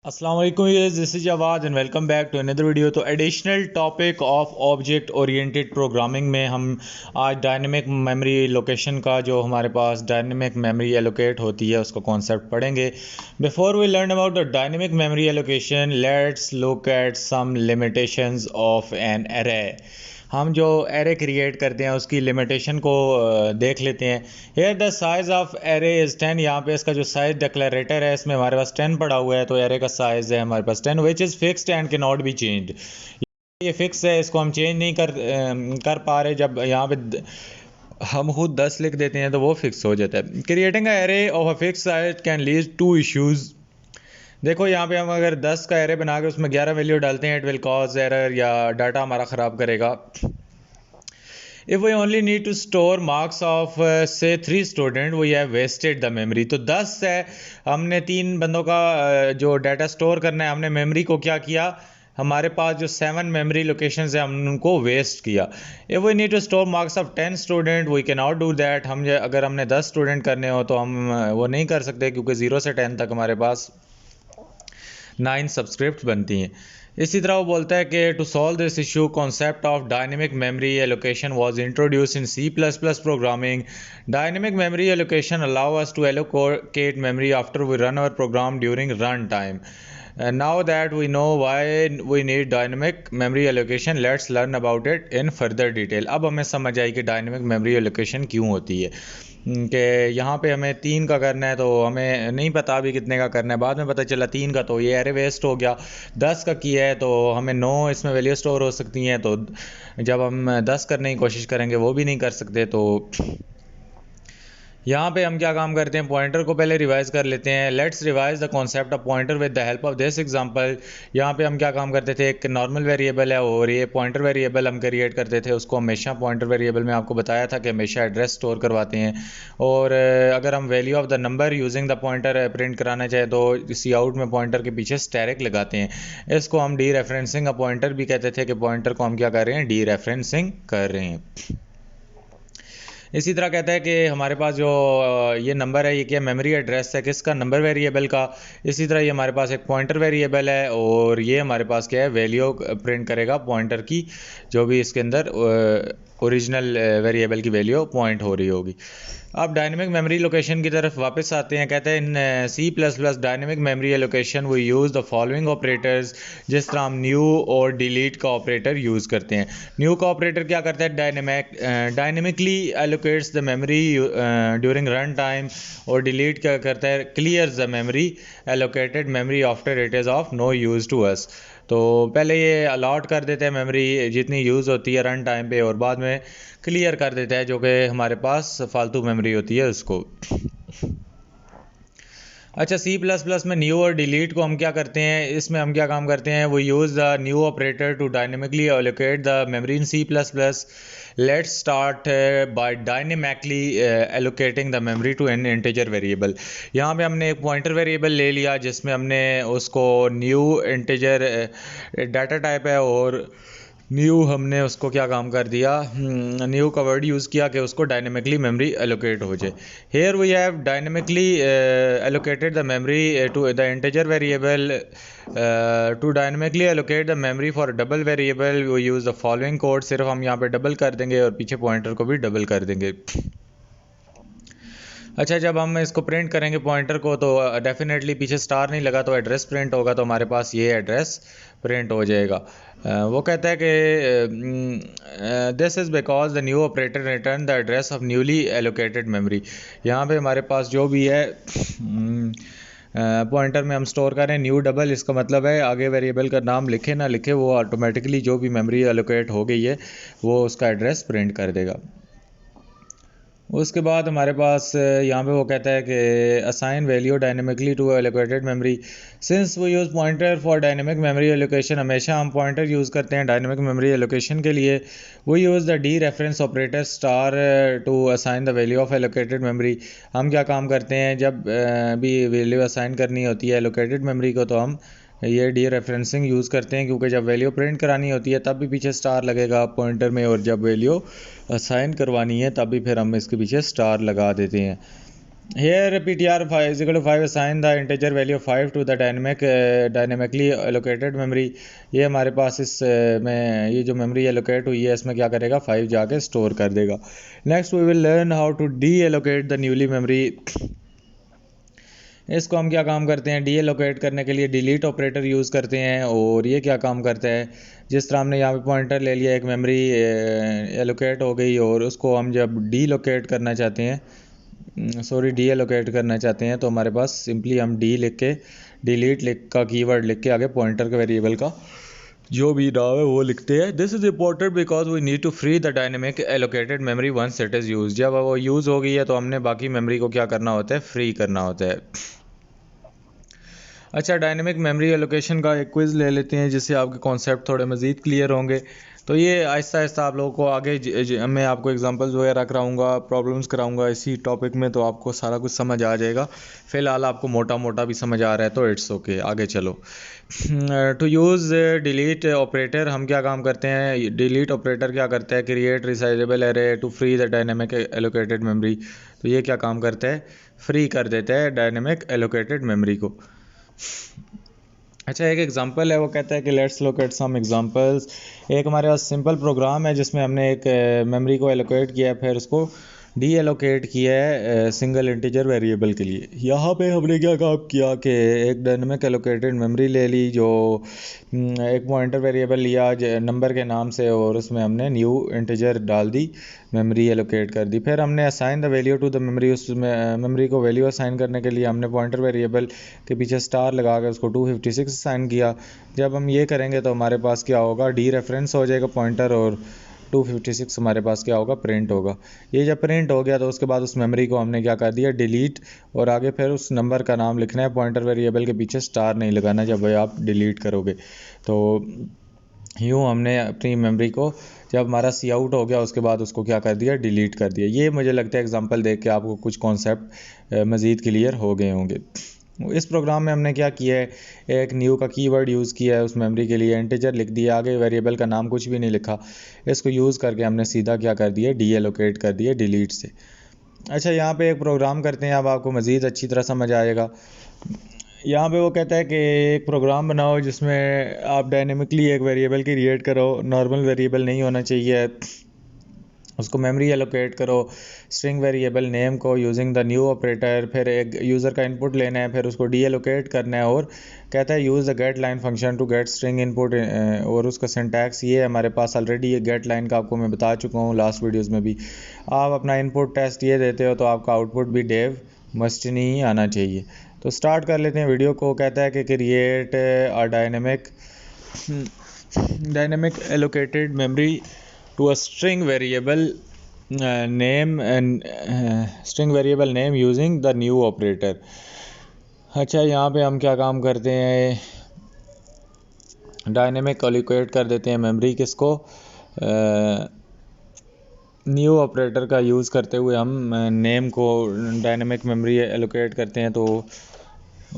अस्सलाम वालेकुम, this is Jawad and welcome back to another video. तो additional topic of object oriented programming में हम आज डायनेमिक मेमोरी लोकेशन का जो हमारे पास डायनेमिक मेमोरी एलोकेट होती है उसका कॉन्सेप्ट पढ़ेंगे। Before we learn about the dynamic memory allocation, let's look at some limitations of an array. हम जो एरे क्रिएट करते हैं उसकी लिमिटेशन को देख लेते हैं। Here the size of array is 10। यहाँ पे इसका जो साइज डिक्लेरेटर है इसमें हमारे पास 10 पड़ा हुआ है, तो एरे का साइज है हमारे पास 10 which is fixed and can not be changed. ये फिक्स है, इसको हम चेंज नहीं कर पा रहे। जब यहाँ पे हम खुद 10 लिख देते हैं तो वो फिक्स हो जाता है। Creating a array of a fix size can lead to issues. देखो यहाँ पे हम अगर 10 का एरे बना के उसमें 11 वैल्यू डालते हैं, इट विल कॉज एरर या डाटा हमारा ख़राब करेगा। If we only need to store marks of से 3 student we have wasted the memory. तो 10 है, हमने 3 बंदों का जो डाटा स्टोर करना है, हमने मेमोरी को क्या किया, हमारे पास जो 7 मेमोरी लोकेशंस है हमने उनको वेस्ट किया। If we need to store marks of 10 student we can not do that. हम अगर हमने 10 स्टूडेंट करने हो तो हम वो नहीं कर सकते, क्योंकि 0 से 10 तक हमारे पास 9 सबस्क्रिप्ट बनती हैं। इसी तरह वो बोलता है कि to solve this issue concept of dynamic memory allocation was introduce in C++ programming. Dynamic memory allocation allow us to allocate memory after we run our program during run time. Now that we know why we need dynamic memory allocation, let's learn about it in further detail। अब हमें समझ आई कि dynamic memory allocation क्यों होती है। कि यहाँ पे हमें 3 का करना है तो हमें नहीं पता अभी कितने का करना है, बाद में पता चला 3 का, तो ये एरे वेस्ट हो गया। 10 का किया है तो हमें 9 इसमें वैल्यू स्टोर हो सकती हैं, तो जब हम 10 करने की कोशिश करेंगे वो भी नहीं कर सकते। तो यहाँ पे हम क्या काम करते हैं, पॉइंटर को पहले रिवाइज कर लेते हैं। Let's revise the concept of pointer with the help of this example. यहाँ पे हम क्या काम करते थे, एक नॉर्मल वेरिएबल है और ये पॉइंटर वेरिएबल हम क्रिएट करते थे। उसको हमेशा पॉइंटर वेरिएबल में आपको बताया था कि हमेशा एड्रेस स्टोर करवाते हैं। और अगर हम value of the number using the pointer print कराना चाहे तो सी आउट में पॉइंटर के पीछे स्टैरिक लगाते हैं। इसको हम डी रेफरेंसिंग अ पॉइंटर भी कहते थे, कि पॉइंटर को हम क्या कर रहे हैं, डी रेफरेंसिंग कर रहे हैं। इसी तरह कहता है कि हमारे पास जो ये नंबर है ये क्या मेमोरी एड्रेस है किसका, नंबर वेरिएबल का। इसी तरह ये हमारे पास एक पॉइंटर वेरिएबल है और ये हमारे पास क्या है, वैल्यू प्रिंट करेगा पॉइंटर की, जो भी इसके अंदर ओरिजिनल वेरिएबल की वैल्यू पॉइंट हो रही होगी। अब डायनेमिक मेमोरी लोकेशन की तरफ वापस आते हैं। कहते हैं in C++ dynamic memory allocation we use the following operators. जिस तरह हम न्यू और डिलीट का ऑपरेटर यूज़ करते हैं। न्यू का ऑपरेटर क्या करता है, dynamically allocates the memory during run time, और डिलीट क्या करता है, clears the memory allocated memory after it is of no use to us. तो पहले ये अलॉट कर देते हैं मेमोरी जितनी यूज़ होती है रन टाइम पे, और बाद में क्लियर कर देता है जो कि हमारे पास फालतू मेमोरी होती है उसको। अच्छा, C++ में न्यू और डिलीट को हम क्या करते हैं, इसमें हम क्या काम करते हैं, वो use the new operator to dynamically allocate the memory in C++। Let's start by dynamically allocating the memory to an integer variable. यहाँ पे हमने एक पॉइंटर वेरिएबल ले लिया जिसमें हमने उसको न्यू इंटीजर डाटा टाइप है, और न्यू हमने उसको क्या काम कर दिया, न्यू का वर्ड यूज़ किया कि उसको डायनेमिकली मेमोरी एलोकेट हो जाए। Here we have dynamically allocated the memory to the integer variable. To dynamically allocate the memory for double variable we use the following code. सिर्फ हम यहाँ पे डबल कर देंगे और पीछे पॉइंटर को भी डबल कर देंगे। अच्छा, जब हम इसको प्रिंट करेंगे पॉइंटर को तो डेफिनेटली पीछे स्टार नहीं लगा तो एड्रेस प्रिंट होगा, तो हमारे पास ये एड्रेस प्रिंट हो जाएगा। वो कहता है कि this is because the new operator return the address of newly allocated memory. यहाँ पे हमारे पास जो भी है पॉइंटर में हम स्टोर करें न्यू डबल, इसका मतलब है आगे वेरिएबल का नाम लिखे ना लिखे वो ऑटोमेटिकली जो भी मेमोरी एलोकेट हो गई है वो उसका एड्रेस प्रिंट कर देगा। उसके बाद हमारे पास यहाँ पे वो कहता है कि assign value dynamically to allocated memory. Since वो use pointer for dynamic memory allocation, हमेशा हम पॉइंटर यूज़ करते हैं डायनेमिक मेमोरी एलोकेशन के लिए। वो use the dereference operator star to assign the value of allocated memory. हम क्या काम करते हैं, जब भी वैल्यू असाइन करनी होती है एलोकेटेड मेमोरी को तो हम ये डी रेफरेंसिंग यूज़ करते हैं, क्योंकि जब वैल्यू प्रिंट करानी होती है तब भी पीछे स्टार लगेगा पॉइंटर में, और जब वैल्यू असाइन करवानी है तब भी फिर हम इसके पीछे स्टार लगा देते हैं। Here ptr5 is equal to 5, assign the integer value of 5 to the dynamically allocated memory। ये हमारे पास इस में ये जो मेमोरी एलोकेट हुई है इसमें क्या करेगा, 5 जाके स्टोर कर देगा। Next we will learn how to deallocate the newly memory. इसको हम क्या काम करते हैं, डी एलोकेट करने के लिए डिलीट ऑपरेटर यूज़ करते हैं। और ये क्या काम करता है, जिस तरह हमने यहाँ पे पॉइंटर ले लिया, एक मेमोरी एलोकेट हो गई और उसको हम जब डी लोकेट करना चाहते हैं, डी एलोकेट करना चाहते हैं, तो हमारे पास सिंपली हम डी लिख के डिलीट लिख का कीवर्ड लिख के आगे पॉइंटर के वेरिएबल का जो भी नाम है वो लिखते हैं। This is important because we need to free the dynamic allocated memory once it is use. जब वो यूज़ हो गई है तो हमने बाकी मेमोरी को क्या करना होता है, फ्री करना होता है। अच्छा, डायनेमिक मेमोरी एलोकेशन का एक क्विज़ ले लेते हैं जिससे आपके कॉन्सेप्ट थोड़े मज़ीद क्लियर होंगे। तो ये आहिस्ता आहिस्ता आप लोगों को आगे मैं आपको एग्जांपल्स वगैरह कराऊंगा, प्रॉब्लम्स कराऊंगा इसी टॉपिक में, तो आपको सारा कुछ समझ आ जाएगा। फ़िलहाल आपको मोटा मोटा भी समझ आ रहा है तो इट्स ओके, आगे चलो। टू यूज़ डिलीट ऑपरेटर, हम क्या काम करते हैं, डिलीट ऑपरेटर क्या करता है, create resizable array to free the dynamic allocated memory. तो ये क्या काम करता है, फ्री कर देता है डायनेमिक एलोकेटेड मेमोरी को। अच्छा, एक एग्जांपल है, वो कहता है कि let's look at some examples. एक हमारे पास सिंपल प्रोग्राम है जिसमें हमने एक मेमोरी को एलोकेट किया है, फिर उसको डी एलोकेट किया है सिंगल इंटीजर वेरिएबल के लिए। यहाँ पे हमने क्या काम किया कि एक डायनेमिक एलोकेटेड मेमोरी ले ली, जो एक पॉइंटर वेरिएबल लिया नंबर के नाम से, और उसमें हमने न्यू इंटीजर डाल दी, मेमोरी एलोकेट कर दी। फिर हमने assign the value to the memory, उस मेमोरी को वैल्यू असाइन करने के लिए हमने पॉइंटर वेरिएबल के पीछे स्टार लगा के उसको 256 असाइन किया। जब हम ये करेंगे तो हमारे पास क्या होगा, डी रेफरेंस हो जाएगा पॉइंटर, और 256 हमारे पास क्या होगा, प्रिंट होगा। ये जब प्रिंट हो गया तो उसके बाद उस मेमोरी को हमने क्या कर दिया, डिलीट, और आगे फिर उस नंबर का नाम लिखना है, पॉइंटर वेरिएबल के पीछे स्टार नहीं लगाना जब आप डिलीट करोगे। तो यूँ हमने अपनी मेमोरी को जब हमारा सी आउट हो गया उसके बाद उसको क्या कर दिया, डिलीट कर दिया। ये मुझे लगता है एग्जांपल देख के आपको कुछ कॉन्सेप्ट मज़ीद क्लियर हो गए होंगे। इस प्रोग्राम में हमने क्या किया है, एक न्यू का कीवर्ड यूज़ किया है, उस मेमोरी के लिए इंटीजर लिख दिया, आगे वेरिएबल का नाम कुछ भी नहीं लिखा। इसको यूज़ करके हमने सीधा क्या कर दिया, डी एलोकेट कर दिया डिलीट से। अच्छा, यहाँ पे एक प्रोग्राम करते हैं, अब आपको मज़ीद अच्छी तरह समझ आएगा। यहाँ पे वो कहता है कि एक प्रोग्राम बनाओ जिसमें आप डायनेमिकली एक वेरिएबल क्रिएट करो, नॉर्मल वेरिएबल नहीं होना चाहिए, उसको मेमोरी एलोकेट करो, स्ट्रिंग वेरिएबल नेम को यूजिंग द न्यू ऑपरेटर, फिर एक यूज़र का इनपुट लेना है, फिर उसको डी एलोकेट करना है, और कहता है use the get line function to get string input. और उसका सिंटैक्स ये है, हमारे पास ऑलरेडी ये गेट लाइन का आपको मैं बता चुका हूँ लास्ट वीडियोज़ में भी। आप अपना इनपुट टेस्ट ये देते हो तो आपका आउटपुट भी डेव मस्ट नहीं आना चाहिए। तो स्टार्ट कर लेते हैं वीडियो को। कहता है कि create a dynamic allocated memory to a string variable name using the new operator। अच्छा, यहाँ पे हम क्या काम करते हैं, डायनेमिक एलोकेट कर देते हैं मेमोरी, किसको, न्यू ऑपरेटर का यूज़ करते हुए हम नेम को डायनेमिक मेमोरी एलोकेट करते हैं। तो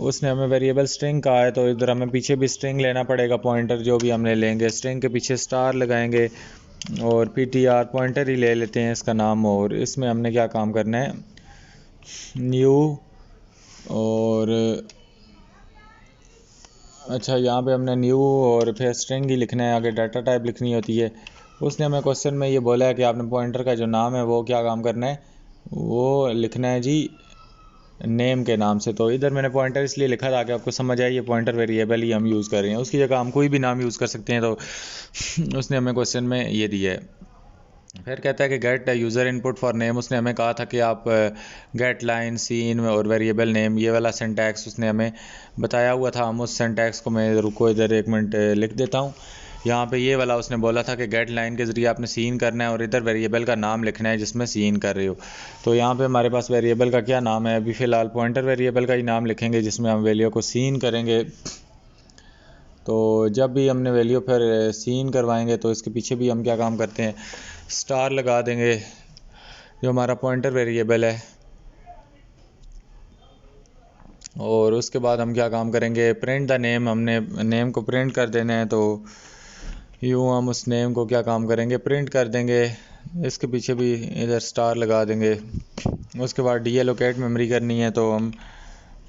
उसने हमें वेरिएबल स्ट्रिंग कहा है, तो इधर हमें पीछे भी स्ट्रिंग लेना पड़ेगा, पॉइंटर जो भी हमने लेंगे, स्ट्रिंग के पीछे स्टार लगाएंगे, और ptr पॉइंटर ही ले लेते हैं इसका नाम। और इसमें हमने क्या काम करना है, न्यू, और अच्छा यहाँ पे हमने न्यू और फिर स्ट्रिंग ही लिखना है, आगे डाटा टाइप लिखनी होती है। उसने हमें क्वेश्चन में ये बोला है कि आपने पॉइंटर का जो नाम है वो क्या काम करना है, वो लिखना है जी नेम के नाम से। तो इधर मैंने पॉइंटर इसलिए लिखा था कि आपको समझ आए ये पॉइंटर वेरिएबल ही हम यूज़ कर रहे हैं, उसकी जगह हम कोई भी नाम यूज़ कर सकते हैं। तो उसने हमें क्वेश्चन में ये दिया है। फिर कहता है कि gate user input for name, उसने हमें कहा था कि आप गेट लाइन सीन और वेरिएबल नेम, ये वाला सिंटैक्स उसने हमें बताया हुआ था। हम उस सिंटैक्स को मैं रुको इधर एक मिनट लिख देता हूँ। यहाँ पे ये वाला उसने बोला था कि गेट लाइन के ज़रिए आपने सीन करना है और इधर वेरिएबल का नाम लिखना है जिसमें सीन कर रहे हो। तो यहाँ पे हमारे पास वेरिएबल का क्या नाम है, अभी फ़िलहाल पॉइंटर वेरिएबल का ही नाम लिखेंगे जिसमें हम वैल्यू को सीन करेंगे। तो जब भी हमने वैल्यू फिर सीन करवाएंगे तो इसके पीछे भी हम क्या काम करते हैं, स्टार लगा देंगे जो हमारा पॉइंटर वेरिएबल है। और उसके बाद हम क्या काम करेंगे, प्रिंट द नेम, हमने नेम को प्रिंट कर देना है। तो यूँ हम उस नेम को क्या काम करेंगे, प्रिंट कर देंगे। इसके पीछे भी इधर स्टार लगा देंगे। उसके बाद डी एलोकेट मेमोरी करनी है तो हम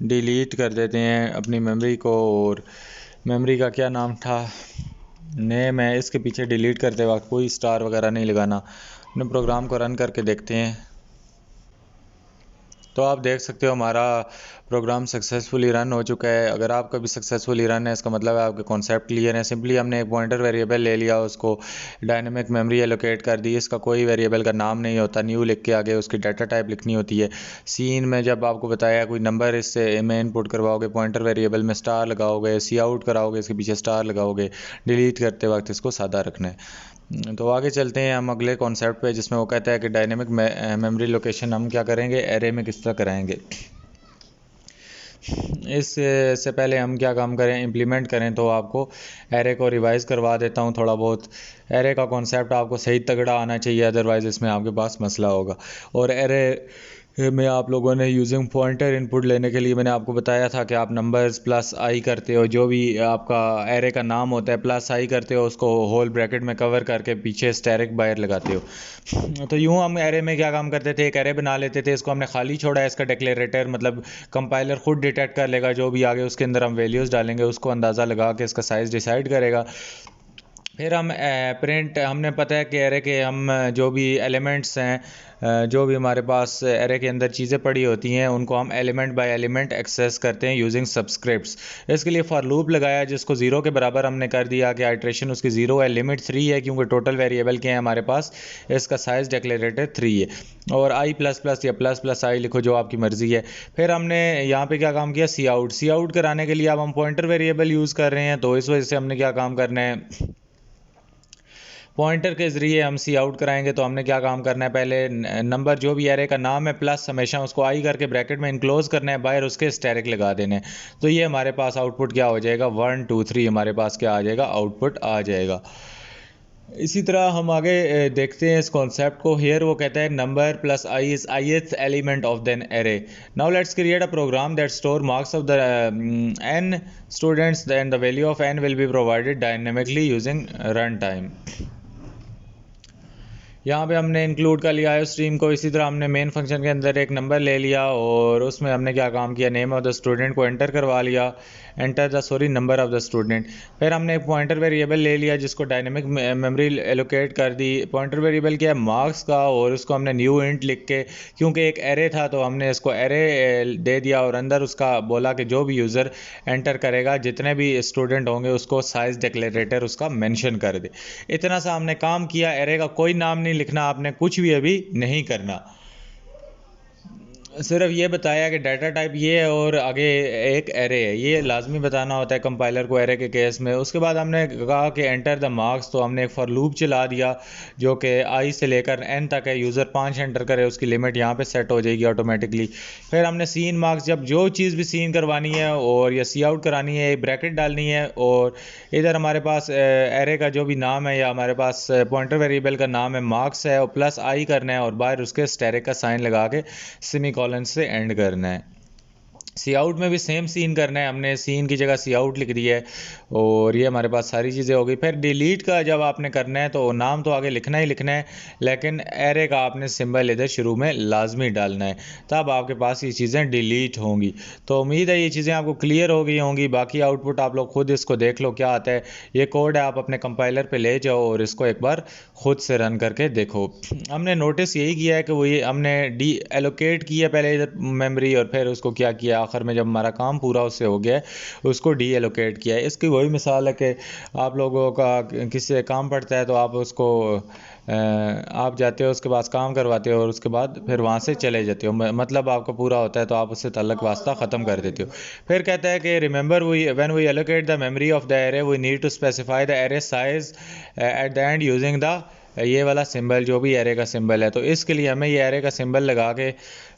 डिलीट कर देते हैं अपनी मेमोरी को, और मेमोरी का क्या नाम था, नेम है, इसके पीछे डिलीट करते वक्त कोई स्टार वगैरह नहीं लगाना। अपने प्रोग्राम को रन करके देखते हैं तो आप देख सकते हो हमारा प्रोग्राम सक्सेसफुली रन हो चुका है। अगर आपका भी सक्सेसफुली रन है इसका मतलब है आपके कॉन्सेप्ट क्लियर है। सिंपली हमने एक पॉइंटर वेरिएबल ले लिया, उसको डायनेमिक मेमोरी एलोकेट कर दी। इसका कोई वेरिएबल का नाम नहीं होता, न्यू लिख के आगे उसकी डाटा टाइप लिखनी होती है। सीन में जब आपको बताया कोई नंबर इससे में इनपुट करवाओगे, पॉइंटर वेरिएबल में स्टार लगाओगे, सी आउट कराओगे, इसके पीछे स्टार लगाओगे। डिलीट करते वक्त इसको सादा रखना है। तो आगे चलते हैं हम अगले कॉन्सेप्ट पे, जिसमें वो कहता है कि डायनेमिक मेमोरी लोकेशन हम क्या करेंगे, एरे में किस तरह कराएंगे। इससे पहले हम क्या काम करें, इम्प्लीमेंट करें, तो आपको एरे को रिवाइज करवा देता हूँ थोड़ा बहुत। एरे का कॉन्सेप्ट आपको सही तगड़ा आना चाहिए, अदरवाइज़ इसमें आपके पास मसला होगा। और एरे में आप लोगों ने यूजिंग पॉइंटर इनपुट लेने के लिए मैंने आपको बताया था कि आप नंबर्स प्लस आई करते हो, जो भी आपका एरे का नाम होता है प्लस आई करते हो, उसको होल ब्रैकेट में कवर करके पीछे स्टैरिक बायर लगाते हो। तो यूँ हम एरे में क्या काम करते थे, एक एरे बना लेते थे, इसको हमने खाली छोड़ा है। इसका डिक्लेरेटर मतलब कंपाइलर खुद डिटेक्ट कर लेगा जो भी आगे उसके अंदर हम वैल्यूज़ डालेंगे, उसको अंदाज़ा लगा के इसका साइज़ डिसाइड करेगा। फिर हम प्रिंट, हमने पता है कि एरे के हम जो भी एलिमेंट्स हैं, जो भी हमारे पास एरे के अंदर चीज़ें पड़ी होती हैं, उनको हम एलिमेंट बाय एलिमेंट एक्सेस करते हैं यूजिंग सबस्क्रिप्ट्स। इसके लिए फॉर लूप लगाया जिसको ज़ीरो के बराबर हमने कर दिया कि आइट्रेशन उसकी ज़ीरो है, लिमिट 3 है क्योंकि टोटल वेरिएबल के हैं हमारे पास, इसका साइज़ डिक्लेरेटेड 3 है। और आई प्लस प्लस या प्लस प्लस आई लिखो, जो आपकी मर्ज़ी है। फिर हमने यहाँ पे क्या काम किया, सी आउट कराने के लिए अब हम पॉइंटर वेरिएबल यूज़ कर रहे हैं, तो इस वजह से हमने क्या काम करना है, पॉइंटर के ज़रिए हम सी आउट कराएंगे। तो हमने क्या काम करना है, पहले नंबर जो भी एरे का नाम है प्लस हमेशा उसको आई करके ब्रैकेट में इनक्लोज करना है, बाहर उसके स्टैरिक लगा देने। तो ये हमारे पास आउटपुट क्या हो जाएगा, 1 2 3 हमारे पास क्या आ जाएगा, आउटपुट आ जाएगा। इसी तरह हम आगे देखते हैं इस कॉन्सेप्ट को। हियर वो कहता है number plus I is ith element of then array. Now let's create a program that store marks of the n students, then the value of n will be provided dynamically using run time. यहाँ पे हमने include कर लिया है stream को। इसी तरह हमने मेन फंक्शन के अंदर एक नंबर ले लिया और उसमें हमने क्या काम किया, नेम ऑफ द स्टूडेंट को एंटर करवा लिया, नंबर ऑफ द स्टूडेंट। फिर हमने एक पॉइंटर वेरिएबल ले लिया जिसको डायनेमिक मेमोरी एलोकेट कर दी। पॉइंटर वेरिएबल क्या है, मार्क्स का, और उसको हमने न्यू इंट लिख के, क्योंकि एक एरे था तो हमने इसको एरे दे दिया और अंदर उसका बोला कि जो भी यूज़र एंटर करेगा, जितने भी स्टूडेंट होंगे, उसको साइज़ डिक्लेरेटर उसका मेंशन कर दे। इतना सा हमने काम किया। एरे का कोई नाम नहीं लिखना, आपने कुछ भी अभी नहीं करना, सिर्फ ये बताया कि डाटा टाइप ये है और आगे एक एरे है, ये लाजमी बताना होता है कंपाइलर को एरे के केस में। उसके बाद हमने कहा कि एंटर द मार्क्स, तो हमने एक फॉर लूप चला दिया जो कि आई से लेकर एन तक है। यूज़र 5 एंटर करे, उसकी लिमिट यहाँ पे सेट हो जाएगी ऑटोमेटिकली। फिर हमने सीन मार्क्स, जब जो चीज़ भी सीन करवानी है और या सी आउट करानी है, ब्रैकेट डालनी है, और इधर हमारे पास एरे का जो भी नाम है या हमारे पास पॉइंटर वेरिएबल का नाम है मार्क्स है, और प्लस आई करना है और बाहर उसके स्टैरिक का साइन लगा के सेमीकोलन से एंड करना है। सी आउट में भी सेम सीन करना है, हमने सीन की जगह सी आउट लिख दिया है और ये हमारे पास सारी चीज़ें हो गई। फिर डिलीट का जब आपने करना है तो नाम तो आगे लिखना ही लिखना है, लेकिन एरे का आपने सिंबल इधर शुरू में लाजमी डालना है, तब आपके पास ये चीज़ें डिलीट होंगी। तो उम्मीद है ये चीज़ें आपको क्लियर हो गई होंगी। बाकी आउटपुट आप लोग खुद इसको देख लो क्या आता है। ये कोड है, आप अपने कंपाइलर पर ले जाओ और इसको एक बार खुद से रन करके देखो। हमने नोटिस यही किया है कि वो ये हमने डी एलोकेट किया पहले इधर मेमोरी, और फिर उसको क्या किया, आखिर में जब हमारा काम पूरा उससे हो गया उसको डी एलोकेट किया है। इसकी वही मिसाल है कि आप लोगों का किसी से काम पड़ता है तो आप उसको आप जाते हो, उसके पास काम करवाते हो और उसके बाद फिर वहाँ से चले जाते हो, मतलब आपका पूरा होता है तो आप उससे ताल्लुक वास्ता ख़त्म कर देते हो। फिर कहता है कि remember when we allocate the memory of the array we need to specify the array size at the end using the ये वाला सिंबल, जो भी एरे का सिंबल है। तो इसके लिए हमें ये एरे का सिंबल लगा के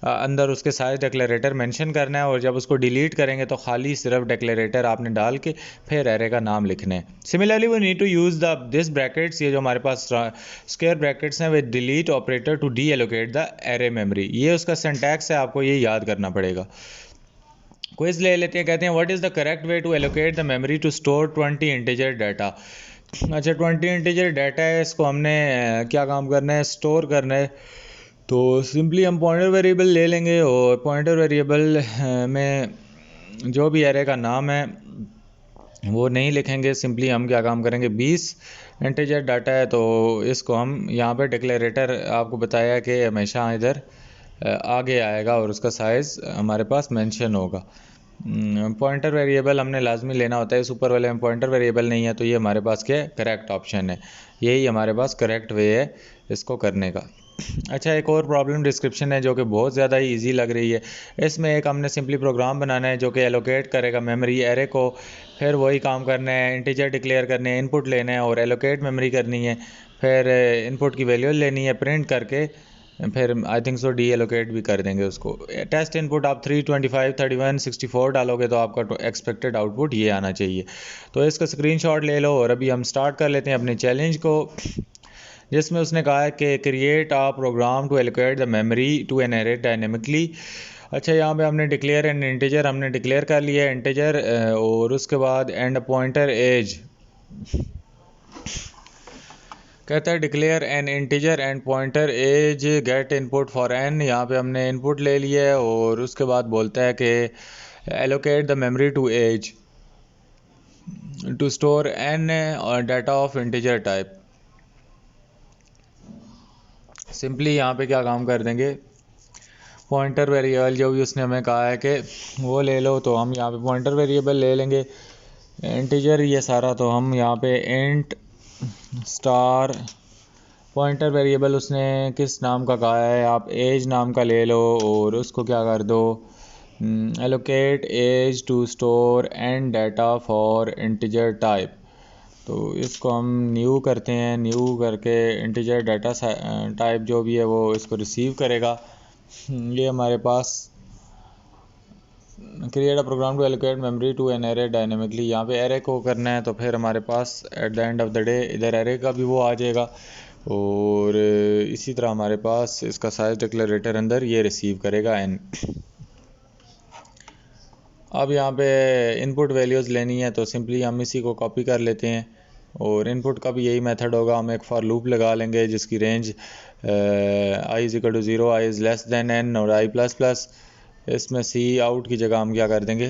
अंदर उसके साइज डिक्लेरेटर मेंशन करना है, और जब उसको डिलीट करेंगे तो खाली सिर्फ डिक्लेरेटर आपने डाल के फिर एरे का नाम लिखना है। Similarly we need to use the this brackets, ये जो हमारे पास स्क्वायर ब्रैकेट्स हैं with delete operator to deallocate the array memory. ये उसका सिंटैक्स है, आपको ये याद करना पड़ेगा। क्विज ले लेते हैं। कहते हैं what is the correct way to allocate the memory to store 20 integer data. अच्छा 20 इंटीजर डाटा है, इसको हमने क्या काम करना है, स्टोर करना है। तो सिंपली हम पॉइंटर वेरिएबल ले लेंगे और पॉइंटर वेरिएबल में जो भी एरे का नाम है वो नहीं लिखेंगे। सिंपली हम क्या काम करेंगे, 20 इंटीजर डाटा है तो इसको हम यहाँ पे डिक्लेरेटर आपको बताया कि हमेशा इधर आगे आएगा और उसका साइज़ हमारे पास मेंशन होगा। पॉइंटर वेरिएबल हमने लाजमी लेना होता है, इस ऊपर वाले में पॉइंटर वेरिएबल नहीं है तो ये हमारे पास क्या है, करेक्ट ऑप्शन है, यही हमारे पास करेक्ट वे है इसको करने का। अच्छा एक और प्रॉब्लम डिस्क्रिप्शन है जो कि बहुत ज़्यादा ही ईजी लग रही है। इसमें एक हमने सिंपली प्रोग्राम बनाना है जो कि एलोकेट करेगा मेमोरी एरे को, फिर वही काम करना है, इंटीजर डिक्लेयर करने हैं, इनपुट लेना है और एलोकेट मेमोरी करनी है, फिर इनपुट की वैल्यू लेनी है प्रिंट करके, फिर I think so D allocate भी कर देंगे उसको। टेस्ट इनपुट आप 325 31 64 डालोगे तो आपका एक्सपेक्टेड आउटपुट ये आना चाहिए। तो इसका स्क्रीनशॉट ले लो और अभी हम स्टार्ट कर लेते हैं अपने चैलेंज को, जिसमें उसने कहा है कि create a program to allocate the memory to an array dynamically. अच्छा यहाँ पे हमने डिक्लेयर एंड इंटीजर हमने डिक्लेयर कर लिया है इंटीजर, और उसके बाद एंड पॉइंटर एज कहता है declare an integer and pointer age get input for n. यहाँ पे हमने इनपुट ले लिया है और उसके बाद बोलता है कि allocate the memory to age to store N data of integer type. Simply यहाँ पे क्या काम कर देंगे, पॉइंटर वेरिएबल जो भी उसने हमें कहा है कि वो ले लो, तो हम यहाँ पे पॉइंटर वेरिएबल ले लेंगे इंटीजर ये सारा। तो हम यहाँ पे इंट स्टार पॉइंटर वेरिएबल उसने किस नाम का कहा है, आप एज नाम का ले लो और उसको क्या कर दो, allocate age to store and data for integer type. तो इसको हम न्यू करते हैं, न्यू करके इंटीजर डाटा टाइप जो भी है वो इसको रिसीव करेगा। ये हमारे पास create a program to allocate memory to an array dynamically, यहाँ पे एरे को करना है। तो फिर हमारे पास at the end of the day इधर एरे का भी वो आ जाएगा और इसी तरह हमारे पास इसका साइज डिक्लेरेटर अंदर ये रिसीव करेगा एन। अब यहाँ पे इनपुट वैल्यूज़ लेनी है तो सिंपली हम इसी को कॉपी कर लेते हैं और इनपुट का भी यही मेथड होगा, हम एक फॉर लूप लगा लेंगे जिसकी range i is equal to 0, i is less than n और आई प्लस प्लस। इसमें सी आउट की जगह हम क्या कर देंगे,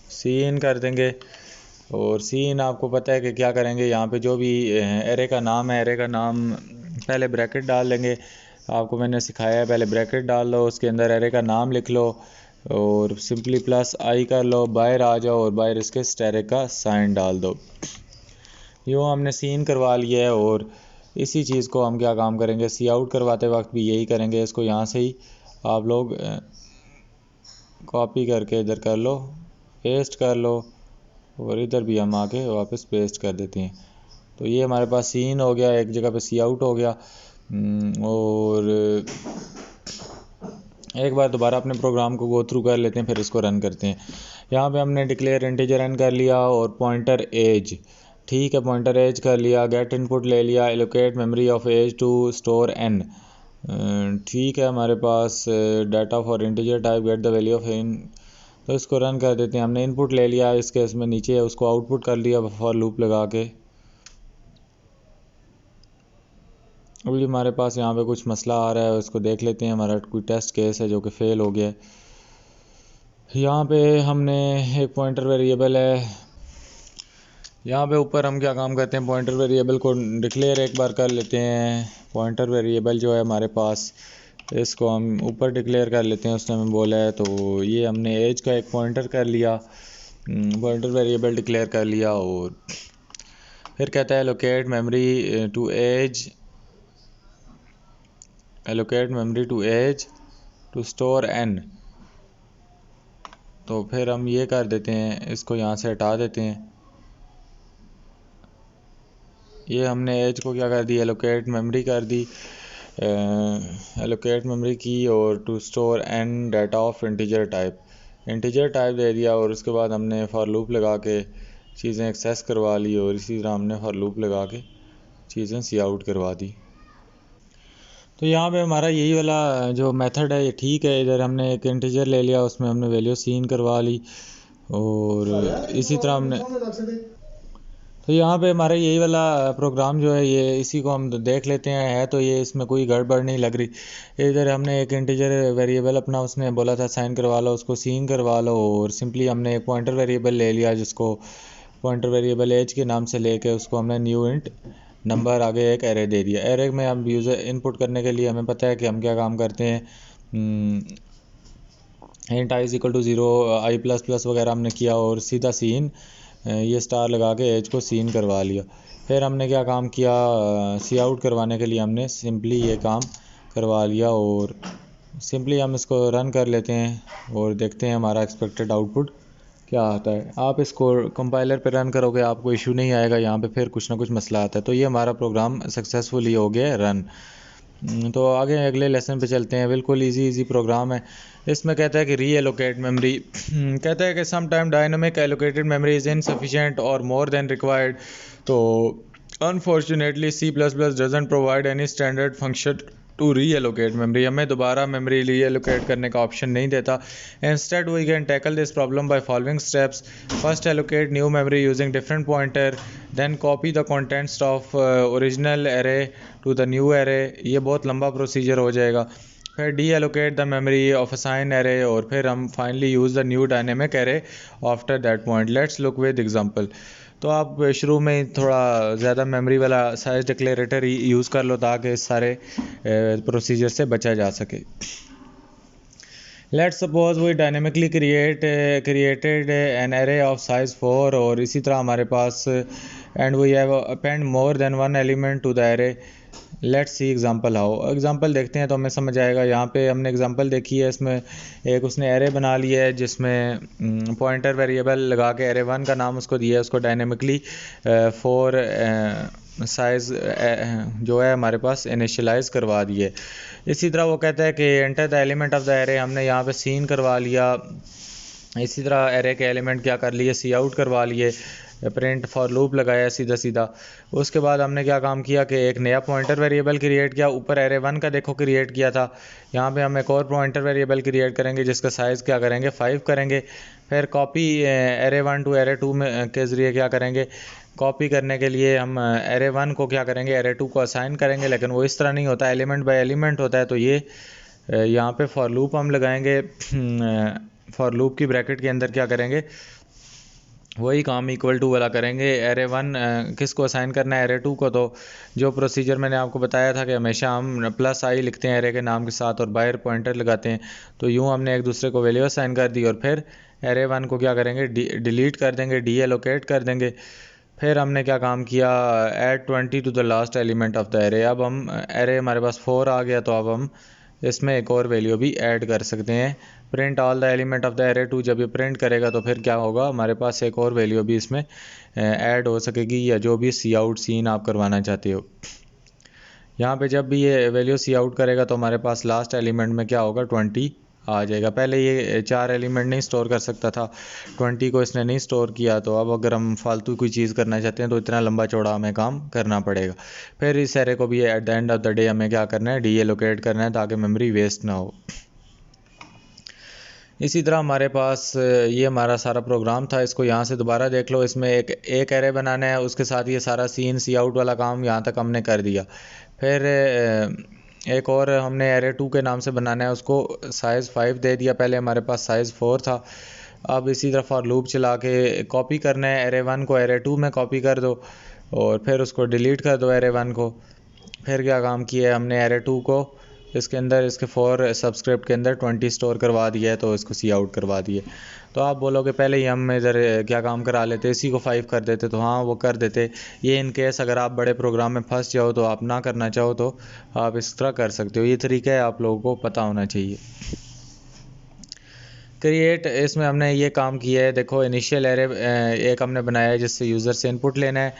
सी इन कर देंगे। और सी इन आपको पता है कि क्या करेंगे, यहाँ पे जो भी एरे का नाम है, एरे का नाम पहले ब्रैकेट डाल लेंगे, आपको मैंने सिखाया है, पहले ब्रैकेट डाल लो, उसके अंदर एरे का नाम लिख लो और सिंपली प्लस आई कर लो, बाहर आ जाओ और बाहर इसके स्टैरिक का साइन डाल दो। यूँ हमने सीन करवा लिया है और इसी चीज़ को हम क्या काम करेंगे, सी आउट करवाते वक्त भी यही करेंगे। इसको यहाँ से ही आप लोग कॉपी करके इधर कर लो, पेस्ट कर लो और इधर भी हम आके वापस पेस्ट कर देते हैं। तो ये हमारे पास सीन हो गया, एक जगह पे सी आउट हो गया। और एक बार दोबारा अपने प्रोग्राम को गो थ्रू कर लेते हैं, फिर इसको रन करते हैं। यहाँ पे हमने डिक्लेयर इंटीजर रन कर लिया और पॉइंटर एज, ठीक है पॉइंटर एज कर लिया, गेट इनपुट ले लिया, allocate memory of age to store n, ठीक है हमारे पास data for integer type get the value of n. तो इसको रन कर देते हैं, हमने इनपुट ले लिया, इस केस में नीचे है उसको आउटपुट कर लिया फॉर लूप लगा के। अभी हमारे पास यहाँ पे कुछ मसला आ रहा है, उसको देख लेते हैं। हमारा कोई टेस्ट केस है जो कि फ़ेल हो गया है। यहाँ पे हमने एक पॉइंटर वेरिएबल है, यहाँ पे ऊपर हम क्या काम करते हैं, पॉइंटर वेरिएबल को डिक्लेयर एक बार कर लेते हैं। पॉइंटर वेरिएबल जो है हमारे पास, इसको हम ऊपर डिक्लेयर कर लेते हैं, उसने हमें बोला है। तो ये हमने एज का एक पॉइंटर कर लिया, पॉइंटर वेरिएबल डिक्लेयर कर लिया और फिर कहता है allocate memory to age, allocate memory to age to store n. तो फिर हम ये कर देते हैं, इसको यहाँ से हटा देते हैं। ये हमने एज को क्या कर दी, एलोकेट मेमोरी कर दी, एलोकेट मेमोरी की और to store N data of integer type, integer type दे दिया। और उसके बाद हमने फॉर लूप लगा के चीज़ें एक्सेस करवा ली और इसी तरह हमने फॉर लूप लगा के चीज़ें सी आउट करवा दी। तो यहाँ पे हमारा यही वाला जो मेथड है ये ठीक है। इधर हमने एक इंटीजर ले लिया, उसमें हमने वैल्यू सीन करवा ली और इसी तरह हमने, तो यहाँ पे हमारा यही वाला प्रोग्राम जो है ये इसी को हम देख लेते हैं। है तो ये इसमें कोई गड़बड़ नहीं लग रही। इधर हमने एक इंटीजर वेरिएबल अपना उसने बोला था साइन करवा लो, उसको सीन करवा लो, और सिंपली हमने एक पॉइंटर वेरिएबल ले लिया जिसको पॉइंटर वेरिएबल एज के नाम से लेके उसको हमने न्यू इंट नंबर आगे एक एरे दे दिया। एरे में हम यूज़र इनपुट करने के लिए हमें पता है कि हम क्या काम करते हैं, int i is equal to 0 i plus plus वगैरह हमने किया और सीधा सीन ये स्टार लगा के एज को सीन करवा लिया। फिर हमने क्या काम किया, सी आउट करवाने के लिए हमने सिंपली ये काम करवा लिया और सिंपली हम इसको रन कर लेते हैं और देखते हैं हमारा एक्सपेक्टेड आउटपुट क्या आता है। आप इसको कंपाइलर पे रन करोगे आपको इशू नहीं आएगा, यहाँ पे फिर कुछ ना कुछ मसला आता है। तो ये हमारा प्रोग्राम सक्सेसफुली हो गया रन। तो आगे अगले लेसन पे चलते हैं। बिल्कुल इजी प्रोग्राम है। इसमें कहता है कि री एलोकेट मेमोरी कहता है कि some time dynamic allocated memory is insufficient और मोर देन रिक्वायर्ड। तो unfortunately C plus plus doesn't provide any standard function to reallocate memory. हमें दोबारा मेमोरी री एलोकेट करने का ऑप्शन नहीं देता। Instead we can tackle this problem by following steps. First allocate new memory using different pointer, then copy the contents of original array to the new array. ये बहुत लंबा प्रोसीजर हो जाएगा। फिर deallocate the memory of assign array और फिर हम finally use the new dynamic array after that point. Let's look with example. तो आप शुरू में थोड़ा ज़्यादा मेमोरी वाला साइज डिक्लेरेटर यूज़ कर लो ताकि इस सारे प्रोसीजर से बचा जा सके। Let's suppose we dynamically created an array of size 4 और इसी तरह हमारे पास and we have append more than one element to the array. Let's see example how. Example देखते हैं तो हमें समझ आएगा। यहाँ पे हमने एग्जांपल देखी है, इसमें एक उसने एरे बना लिया है जिसमें पॉइंटर वेरिएबल लगा के एरे 1 का नाम उसको दिया है, उसको डायनेमिकली 4 साइज़ जो है हमारे पास इनिशियलाइज़ करवा दिए। इसी तरह वो कहता है कि enter the element of the array, हमने यहाँ पे सीन करवा लिया। इसी तरह एरे के एलिमेंट क्या कर लिए, सी आउट करवा लिए, प्रिंट फॉर लूप लगाया सीधा। उसके बाद हमने क्या काम किया कि एक नया पॉइंटर वेरिएबल क्रिएट किया। ऊपर एरे 1 का देखो क्रिएट किया था, यहाँ पे हम एक और पॉइंटर वेरिएबल क्रिएट करेंगे जिसका साइज़ क्या करेंगे 5 करेंगे। फिर कॉपी एरे 1 टू एरे 2 में के ज़रिए क्या करेंगे, कॉपी करने के लिए हम एरे 1 को क्या करेंगे एरे 2 को असाइन करेंगे, लेकिन वो इस तरह नहीं होता, एलिमेंट बाय एलिमेंट होता है। तो ये यहाँ पे फॉर लूप हम लगाएंगे। फॉर लूप की ब्रैकेट के अंदर क्या करेंगे, वही काम इक्वल टू वाला करेंगे। एरे 1 किसको असाइन करना है, एरे 2 को। तो जो प्रोसीजर मैंने आपको बताया था कि हमेशा हम प्लस आई लिखते हैं एरे के नाम के साथ और बाहर पॉइंटर लगाते हैं, तो यूँ हमने एक दूसरे को वैल्यू असाइन कर दी और फिर एरे 1 को क्या करेंगे डिलीट कर देंगे, डी एलोकेट कर देंगे। फिर हमने क्या काम किया, add 20 to the last element of the array. अब हम एरे हमारे पास 4 आ गया, तो अब हम इसमें एक और वैल्यू भी ऐड कर सकते हैं। Print all the element of the array 2, जब ये प्रिंट करेगा तो फिर क्या होगा, हमारे पास एक और वैल्यू भी इसमें ऐड हो सकेगी, या जो भी सी आउट सीन आप करवाना चाहते हो। यहाँ पे जब भी ये वैल्यू सी आउट करेगा तो हमारे पास लास्ट एलिमेंट में क्या होगा 20 आ जाएगा। पहले ये 4 एलिमेंट नहीं स्टोर कर सकता था, 20 को इसने नहीं स्टोर किया। तो अब अगर हम फालतू कोई चीज़ करना चाहते हैं तो इतना लंबा चौड़ा हमें काम करना पड़ेगा। फिर इस एरे को भी eight the end of the day हमें क्या करना है, डी एलोकेट करना है ताकि मेमोरी वेस्ट ना हो। इसी तरह हमारे पास ये हमारा सारा प्रोग्राम था। इसको यहाँ से दोबारा देख लो। इसमें एक एरे बनाना है, उसके साथ ये सारा सीन सी आउट वाला काम यहाँ तक हमने कर दिया। फिर एक और हमने एरे 2 के नाम से बनाना है, उसको साइज़ 5 दे दिया। पहले हमारे पास साइज़ 4 था। अब इसी तरह फॉर लूप चला के कॉपी करना है, एरे 1 को एरे 2 में कॉपी कर दो और फिर उसको डिलीट कर दो एरे 1 को। फिर क्या काम किया है हमने, एरे 2 को इसके अंदर इसके 4 सबस्क्रिप्ट के अंदर 20 स्टोर करवा दिया है, तो इसको सी आउट करवा दिए। तो आप बोलोगे पहले ही हम इधर क्या काम करा लेते, इसी को 5 कर देते, तो हाँ वो कर देते। ये इन केस अगर आप बड़े प्रोग्राम में फंस जाओ तो आप ना करना चाहो तो आप इस तरह कर सकते हो। ये तरीका है, आप लोगों को पता होना चाहिए। क्रिएट, इसमें हमने ये काम किया है। देखो इनिशियल एरे एक हमने बनाया है जिससे यूज़र से इनपुट लेना है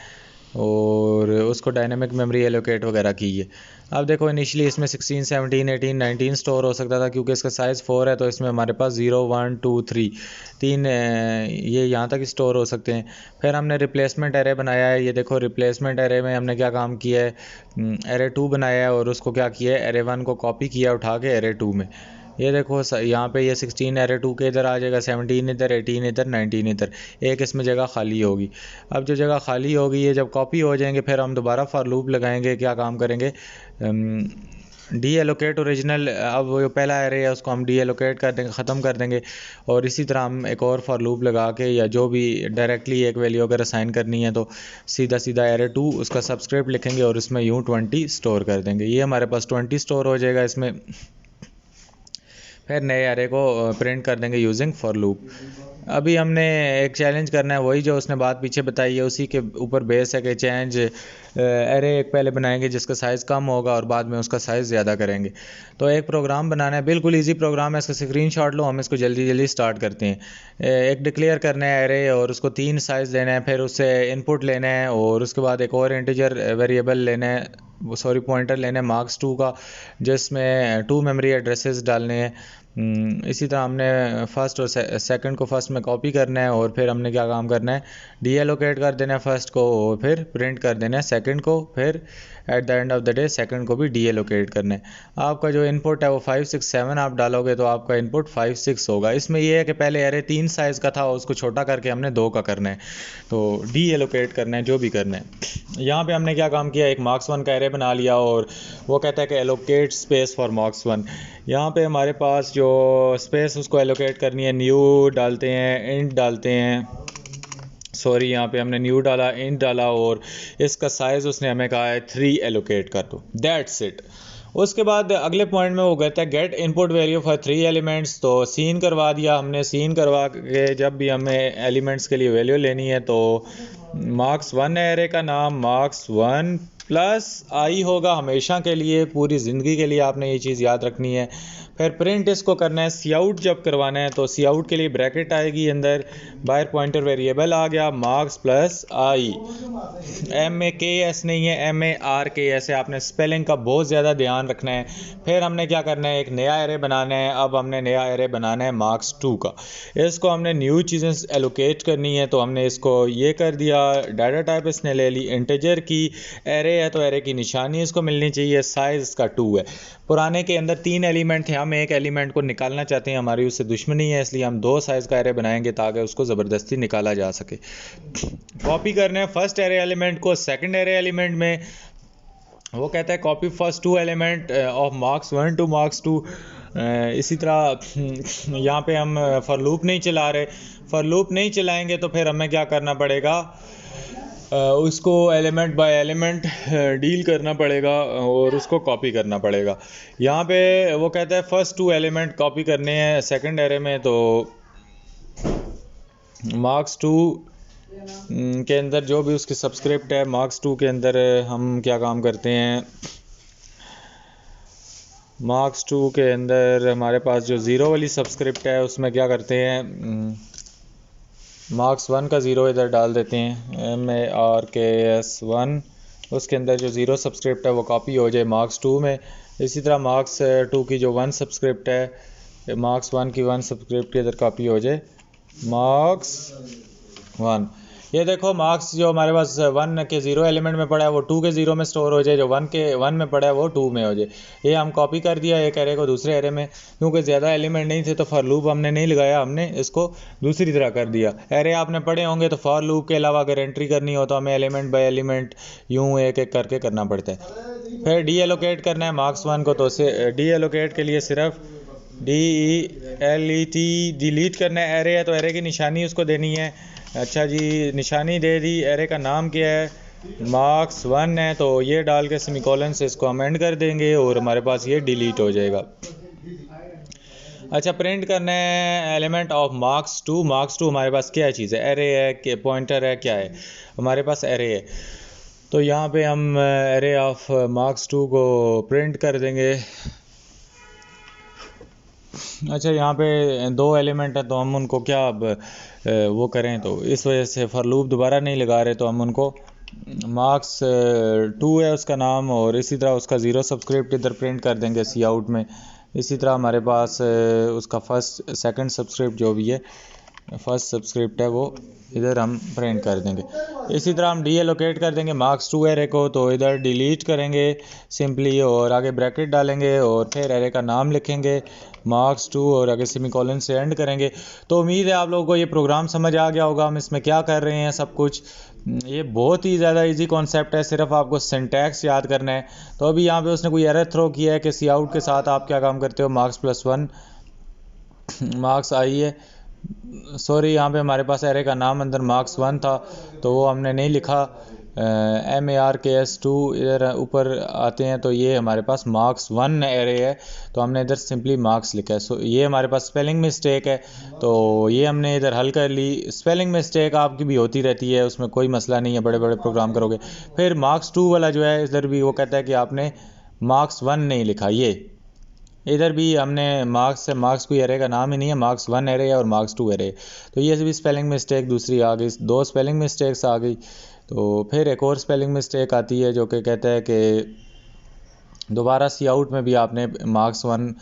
और उसको डायनेमिक मेमोरी एलोकेट वगैरह की है। अब देखो इनिशियली इसमें 16, 17, 18, 19 स्टोर हो सकता था, क्योंकि इसका साइज़ 4 है तो इसमें हमारे पास 0, 1, 2, 3 ये यहाँ तक स्टोर हो सकते हैं। फिर हमने रिप्लेसमेंट एरे बनाया है। ये देखो रिप्लेसमेंट एरे में हमने क्या काम किया है, एरे 2 बनाया है और उसको क्या किया है, एरे 1 को कॉपी किया उठा के एरे 2 में। ये देखो यहाँ पे ये 16 एरे 2 के इधर आ जाएगा, 17 इधर, 18 इधर, 19 इधर, एक इसमें जगह खाली होगी। अब जो जगह खाली होगी ये जब कॉपी हो जाएंगे फिर हम दोबारा फॉर लूप लगाएंगे। क्या काम करेंगे, डी एलोकेट ओरिजिनल, अब वो पहला एरे है उसको हम डी एलोकेट कर देंगे, ख़त्म कर देंगे। और इसी तरह हम एक और फॉर लूप लगा के या जो भी डायरेक्टली एक वैल्यू अगर असाइन करनी है तो सीधा सीधा एरे 2 उसका सबस्क्रिप्ट लिखेंगे और इसमें यूँ 20 स्टोर कर देंगे। ये हमारे पास 20 स्टोर हो जाएगा इसमें। फिर नए एरे को प्रिंट कर देंगे यूजिंग फॉर लूप। अभी हमने एक चैलेंज करना है, वही जो उसने बात पीछे बताई है उसी के ऊपर बेस है कि चेंज एरे एक पहले बनाएंगे जिसका साइज़ कम होगा और बाद में उसका साइज़ ज़्यादा करेंगे। तो एक प्रोग्राम बनाना है, बिल्कुल इजी प्रोग्राम है, इसका स्क्रीनशॉट लो, हम इसको जल्दी जल्दी स्टार्ट करते हैं। एक डिक्लेयर करना है एरे और उसको 3 साइज़ लेना है, फिर उससे इनपुट लेना है और उसके बाद एक और इंटीजर वेरिएबल लेना है, सॉरी पॉइंटर लेना है मार्क्स 2 का, जिसमें 2 मेमोरी एड्रेसेस डालने हैं। इसी तरह हमने फ़र्स्ट और सेकंड को फर्स्ट में कॉपी करना है और फिर हमने क्या काम करना है, डी एलोकेट कर देना है फर्स्ट को और फिर प्रिंट कर देना है सेकंड को, फिर eight the end of the day second को भी डी एलोकेट करना है। आपका जो इनपुट है वो 5 6 7 आप डालोगे तो आपका इनपुट 5 6 होगा। इसमें यह है कि पहले एरे 3 साइज़ का था और उसको छोटा करके हमने 2 का करना है, तो डी एलोकेट करना है जो भी करना है। यहाँ पे हमने क्या काम किया, एक मार्क्स 1 का एरे बना लिया और वो कहता है कि एलोकेट स्पेस फॉर मार्क्स 1। यहाँ पे हमारे पास जो स्पेस उसको एलोकेट करनी है, न्यू डालते हैं, इंट डालते हैं, सॉरी यहाँ पे हमने न्यू डाला, इंट डाला और इसका साइज़ उसने हमें कहा है 3 एलोकेट कर दो, दैट्स इट। उसके बाद अगले पॉइंट में वो कहता है get input value for 3 elements, तो सीन करवा दिया हमने। सीन करवा के जब भी हमें एलिमेंट्स के लिए वैल्यू लेनी है तो मार्क्स 1 एरे का नाम मार्क्स 1 प्लस आई होगा हमेशा के लिए, पूरी ज़िंदगी के लिए आपने ये चीज़ याद रखनी है। फिर प्रिंट इसको करना है, सी आउट जब करवाना है तो सी आउट के लिए ब्रैकेट आएगी, अंदर बाहर पॉइंटर वेरिएबल आ गया मार्क्स प्लस आई, MAKS नहीं है MARKS है, आपने स्पेलिंग का बहुत ज़्यादा ध्यान रखना है। फिर हमने क्या करना है, एक नया एरे बनाना है। अब हमने नया एरे बनाना है मार्क्स 2 का, इसको हमने न्यू चीज़ें एलोकेट करनी है तो हमने इसको ये कर दिया। डाटा टाइप इसने ले ली इंटीजर की, एरे है तो एरे की निशानी इसको मिलनी चाहिए, साइज़ इसका 2 है। पुराने के अंदर 3 एलिमेंट थे, हम एक एलिमेंट को निकालना चाहते हैं, हमारी उससे दुश्मनी है, इसलिए हम 2 साइज़ का एरे बनाएंगे ताकि उसको ज़बरदस्ती निकाला जा सके। कॉपी करना है फर्स्ट एरे एलिमेंट को सेकंड एरे एलिमेंट में, वो कहता है copy first 2 element of marks 1 two marks 2। इसी तरह यहाँ पे हम फॉर लूप नहीं चला रहे, फॉर लूप नहीं चलाएंगे तो फिर हमें क्या करना पड़ेगा, उसको एलिमेंट बाय एलिमेंट डील करना पड़ेगा और उसको कॉपी करना पड़ेगा। यहाँ पे वो कहता है फर्स्ट 2 एलिमेंट कॉपी करने हैं सेकंड एरे में, तो मार्क्स 2 के अंदर जो भी उसकी सबस्क्रिप्ट है, मार्क्स 2 के अंदर हम क्या काम करते हैं, मार्क्स 2 के अंदर हमारे पास जो ज़ीरो वाली सबस्क्रिप्ट है उसमें क्या करते हैं, मार्क्स 1 का ज़ीरो इधर डाल देते हैं MARKS 1, उसके अंदर जो ज़ीरो सबस्क्रिप्ट है वो कॉपी हो जाए मार्क्स 2 में। इसी तरह मार्क्स 2 की जो 1 सबस्क्रिप्ट है, मार्क्स 1 की 1 सबस्क्रिप्ट के इधर कॉपी हो जाए मार्क्स 1। ये देखो मार्क्स जो हमारे पास 1 के 0 एलिमेंट में पड़ा है वो 2 के 0 में स्टोर हो जाए, जो 1 के 1 में पड़ा है वो 2 में हो जाए। ये हम कॉपी कर दिया एक एरे को दूसरे एरे में, क्योंकि ज़्यादा एलिमेंट नहीं थे तो फॉर लूप हमने नहीं लगाया, हमने इसको दूसरी तरह कर दिया। एरे आपने पढ़े होंगे तो फॉर लूप के अलावा अगर एंट्री करनी हो तो हमें एलिमेंट बाय एलिमेंट यूँ एक एक करके करना पड़ता है। फिर डी एलोकेट करना है मार्क्स 1 को, तो डी एलोकेट के लिए सिर्फ DELET डिलीट करना है। एरे है तो एरे की निशानी उसको देनी है। अच्छा जी, निशानी दे दी, एरे का नाम क्या है, मार्क्स 1 है, तो ये डाल के सेमीकोलन से इसको हम एंड कर देंगे और हमारे पास ये डिलीट हो जाएगा। अच्छा, प्रिंट करना है एलिमेंट ऑफ मार्क्स 2। मार्क्स 2 हमारे पास क्या चीज़ है, एरे है कि पॉइंटर है, क्या है, हमारे पास एरे है। तो यहाँ पे हम एरे ऑफ मार्क्स 2 को प्रिंट कर देंगे। अच्छा, यहाँ पे 2 एलिमेंट है तो हम उनको क्या अब वो करें, तो इस वजह से फॉर लूप दोबारा नहीं लगा रहे, तो हम उनको मार्क्स 2 है उसका नाम और इसी तरह उसका 0 सबस्क्रिप्ट इधर प्रिंट कर देंगे सी आउट में। इसी तरह हमारे पास उसका फर्स्ट सेकंड सबस्क्रिप्ट जो भी है फर्स्ट सब्सक्रिप्ट है वो इधर हम प्रिंट कर देंगे। इसी तरह हम डी एलोकेट कर देंगे मार्क्स टू एरे को, तो इधर डिलीट करेंगे सिंपली और आगे ब्रैकेट डालेंगे और फिर एरे का नाम लिखेंगे मार्क्स टू और आगे सेमीकोलन से एंड करेंगे। तो उम्मीद है आप लोगों को ये प्रोग्राम समझ आ गया होगा, हम इसमें क्या कर रहे हैं सब कुछ। ये बहुत ही ज़्यादा इजी कॉन्सेप्ट है, सिर्फ आपको सिंटैक्स याद करना है। तो अभी यहाँ पे उसने कोई एरर थ्रो किया है कि सी आउट के साथ आप क्या काम करते हो, मार्क्स+1 मार्क्स आई है, सॉरी यहाँ पे हमारे पास एरे का नाम अंदर मार्क्स1 था तो वो हमने नहीं लिखा, MARKS2 इधर ऊपर आते हैं तो ये हमारे पास मार्क्स1 एरे है तो हमने इधर सिंपली मार्क्स लिखा है। सो ये हमारे पास स्पेलिंग मिस्टेक है तो ये हमने इधर हल कर ली। स्पेलिंग मिस्टेक आपकी भी होती रहती है, उसमें कोई मसला नहीं है, बड़े बड़े प्रोग्राम करोगे। फिर मार्क्स2 वाला जो है इधर भी वो कहता है कि आपने मार्क्स1 नहीं लिखा, ये इधर भी हमने मार्क्स से मार्क्स कोई एरे का नाम ही नहीं है, मार्क्स1 एरे है और मार्क्स2 एरे, तो ये भी स्पेलिंग मिस्टेक दूसरी आ गई, दो स्पेलिंग मिस्टेक्स आ गई। तो फिर एक और स्पेलिंग मिस्टेक आती है जो कि कहता है कि दोबारा सी आउट में भी आपने मार्क्स1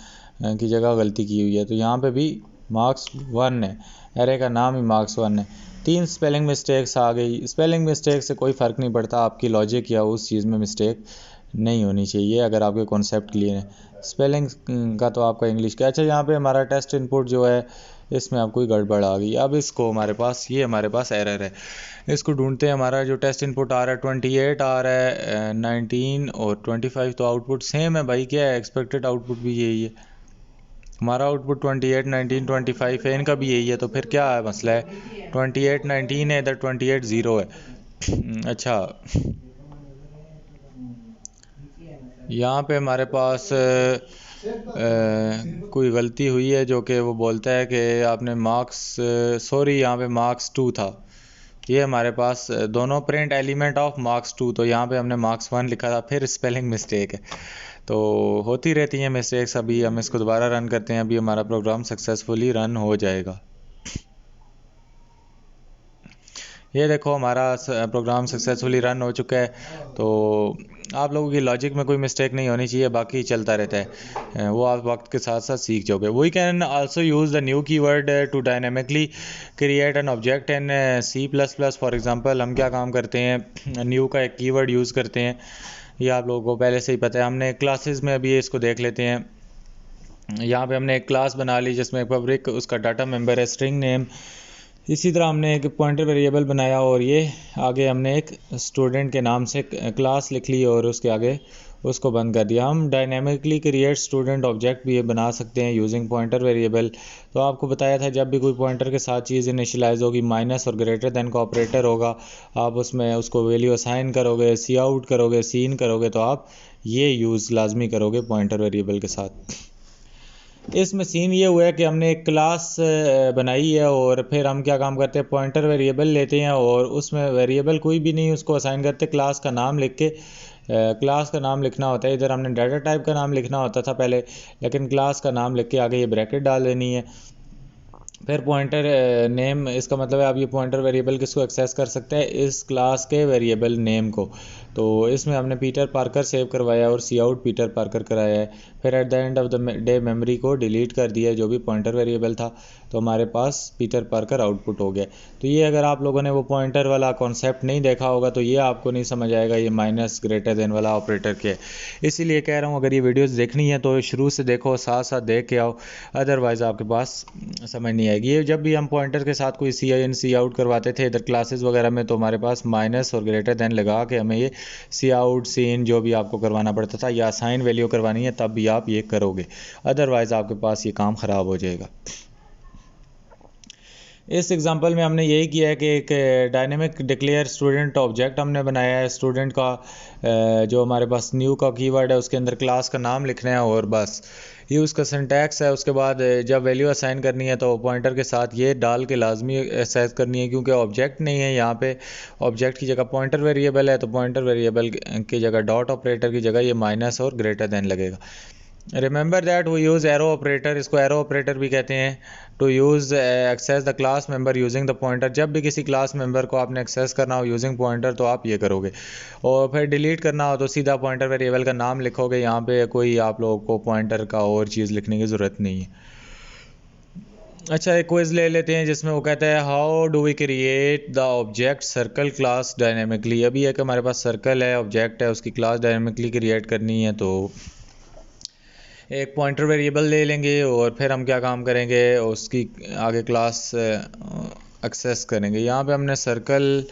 की जगह गलती की हुई है, तो यहाँ पे भी मार्क्स1 है, एरे का नाम ही मार्क्स1 है। 3 स्पेलिंग मिस्टेक्स आ गई। स्पेलिंग मिस्टेक से कोई फ़र्क नहीं पड़ता, आपकी लॉजिक या उस चीज़ में मिस्टेक नहीं होनी चाहिए अगर आपके कॉन्सेप्ट क्लियर है। स्पेलिंग का तो आपका इंग्लिश का। अच्छा, यहाँ पे हमारा टेस्ट इनपुट जो है इसमें अब कोई गड़बड़ आ गई। अब इसको हमारे पास एरर है, इसको ढूंढते हैं। हमारा जो टेस्ट इनपुट आ रहा है 28 आ रहा है, 19 और 25, तो आउटपुट सेम है भाई, क्या है, एक्सपेक्टेड आउटपुट भी यही है। हमारा आउटपुट 28 19 25 है, इनका भी यही है, तो फिर क्या है मसला है, 28 19 है, इधर 28 0 है। अच्छा, यहाँ पे हमारे पास कोई गलती हुई है जो कि वो बोलता है कि आपने मार्क्स, सॉरी यहाँ पे मार्क्स2 था, ये हमारे पास दोनों प्रिंट एलिमेंट ऑफ मार्क्स2, तो यहाँ पे हमने मार्क्स1 लिखा था, फिर स्पेलिंग मिस्टेक है। तो होती रहती हैं मिस्टेक्स। अभी हम इसको दोबारा रन करते हैं, अभी हमारा प्रोग्राम सक्सेसफुली रन हो जाएगा। ये देखो हमारा प्रोग्राम सक्सेसफुली रन हो चुका है। तो आप लोगों की लॉजिक में कोई मिस्टेक नहीं होनी चाहिए, बाकी चलता रहता है, वो आप वक्त के साथ साथ सीख जाओगे। We can also use the new keyword to dynamically create an object in C++। For example हम क्या काम करते हैं, न्यू का एक कीवर्ड यूज़ करते हैं, ये आप लोगों को पहले से ही पता है। हमने क्लासेस में अभी इसको देख लेते हैं। यहाँ पे हमने एक क्लास बना ली जिसमें पब्लिक उसका डाटा मेंबर है, स्ट्रिंग नेम। इसी तरह हमने एक पॉइंटर वेरिएबल बनाया और ये आगे हमने एक स्टूडेंट के नाम से क्लास लिख ली और उसके आगे उसको बंद कर दिया। हम डायनेमिकली क्रिएट स्टूडेंट ऑब्जेक्ट भी ये बना सकते हैं यूजिंग पॉइंटर वेरिएबल। तो आपको बताया था जब भी कोई पॉइंटर के साथ चीज़ इनिशियलाइज होगी, माइनस और ग्रेटर देन का ऑपरेटर होगा, आप उसमें उसको वैल्यू असाइन करोगे, सी आउट करोगे, सीन करोगे, तो आप ये यूज़ लाजमी करोगे पॉइंटर वेरिएबल के साथ। इसमें सीन ये हुआ है कि हमने एक क्लास बनाई है और फिर हम क्या काम करते हैं, पॉइंटर वेरिएबल लेते हैं और उसमें वेरिएबल कोई भी नहीं उसको असाइन करते, क्लास का नाम लिख के क्लास का नाम लिखना होता है। इधर हमने डाटा टाइप का नाम लिखना होता था पहले, लेकिन क्लास का नाम लिख के आगे ये ब्रैकेट डाल देनी है। फिर पॉइंटर नेम, इसका मतलब है आप ये पॉइंटर वेरिएबल किसको एक्सेस कर सकते हैं, इस क्लास के वेरिएबल नेम को। तो इसमें हमने पीटर पार्कर सेव करवाया और सी आउट पीटर पार्कर कराया है। फिर eight the end of the day memory को डिलीट कर दिया है जो भी पॉइंटर वेरिएबल था, तो हमारे पास पीटर पार्कर आउटपुट हो गया। तो ये अगर आप लोगों ने वो पॉइंटर वाला कॉन्सेप्ट नहीं देखा होगा तो ये आपको नहीं समझ आएगा ये माइनस ग्रेटर देन वाला ऑपरेटर क्या है। इसीलिए कह रहा हूँ अगर ये वीडियोस देखनी है तो शुरू से देखो, साथ साथ देख के आओ, अदरवाइज़ आपके पास समझ नहीं आएगी। ये जब भी हम पॉइंटर के साथ कोई सी इन सी आउट करवाते थे इधर क्लासेस वगैरह में, तो हमारे पास माइनस और ग्रेटर देन लगा के हमें ये सी आउट सीन जो भी आपको करवाना पड़ता था या असाइन वैल्यू करवानी है तब भी आप ये करोगे, अदरवाइज़ आपके पास ये काम ख़राब हो जाएगा। इस एग्जांपल में हमने यही किया है कि एक डायनेमिक डिक्लेयर स्टूडेंट ऑब्जेक्ट हमने बनाया है। स्टूडेंट का जो हमारे पास न्यू का कीवर्ड है उसके अंदर क्लास का नाम लिखना है और बस ये उसका सिंटैक्स है। उसके बाद जब वैल्यू असाइन करनी है तो पॉइंटर के साथ ये डाल के लाजमी असाइन करनी है, क्योंकि ऑब्जेक्ट नहीं है यहाँ पे, ऑब्जेक्ट की जगह पॉइंटर वेरिएबल है, तो पॉइंटर वेरिएबल की जगह डॉट ऑपरेटर की जगह ये माइनस और ग्रेटर देन लगेगा। Remember that we use arrow operator, इसको एरो ऑपरेटर भी कहते हैं, to use access the class member using the pointer. जब भी किसी क्लास मेंबर को आपने एक्सेस करना हो यूजिंग पॉइंटर तो आप ये करोगे, और फिर डिलीट करना हो तो सीधा पॉइंटर वेरिएबल का नाम लिखोगे। यहाँ पे कोई आप लोगों को पॉइंटर का और चीज़ लिखने की ज़रूरत नहीं है। अच्छा, एक क्विज ले लेते हैं जिसमें वो कहता है how do we create the object circle class dynamically. अभी एक हमारे पास सर्कल है, ऑब्जेक्ट है, उसकी क्लास डायनेमिकली क्रिएट करनी है, तो एक पॉइंटर वेरिएबल ले लेंगे और फिर हम क्या काम करेंगे, उसकी आगे क्लास एक्सेस करेंगे। यहाँ पे हमने सर्कल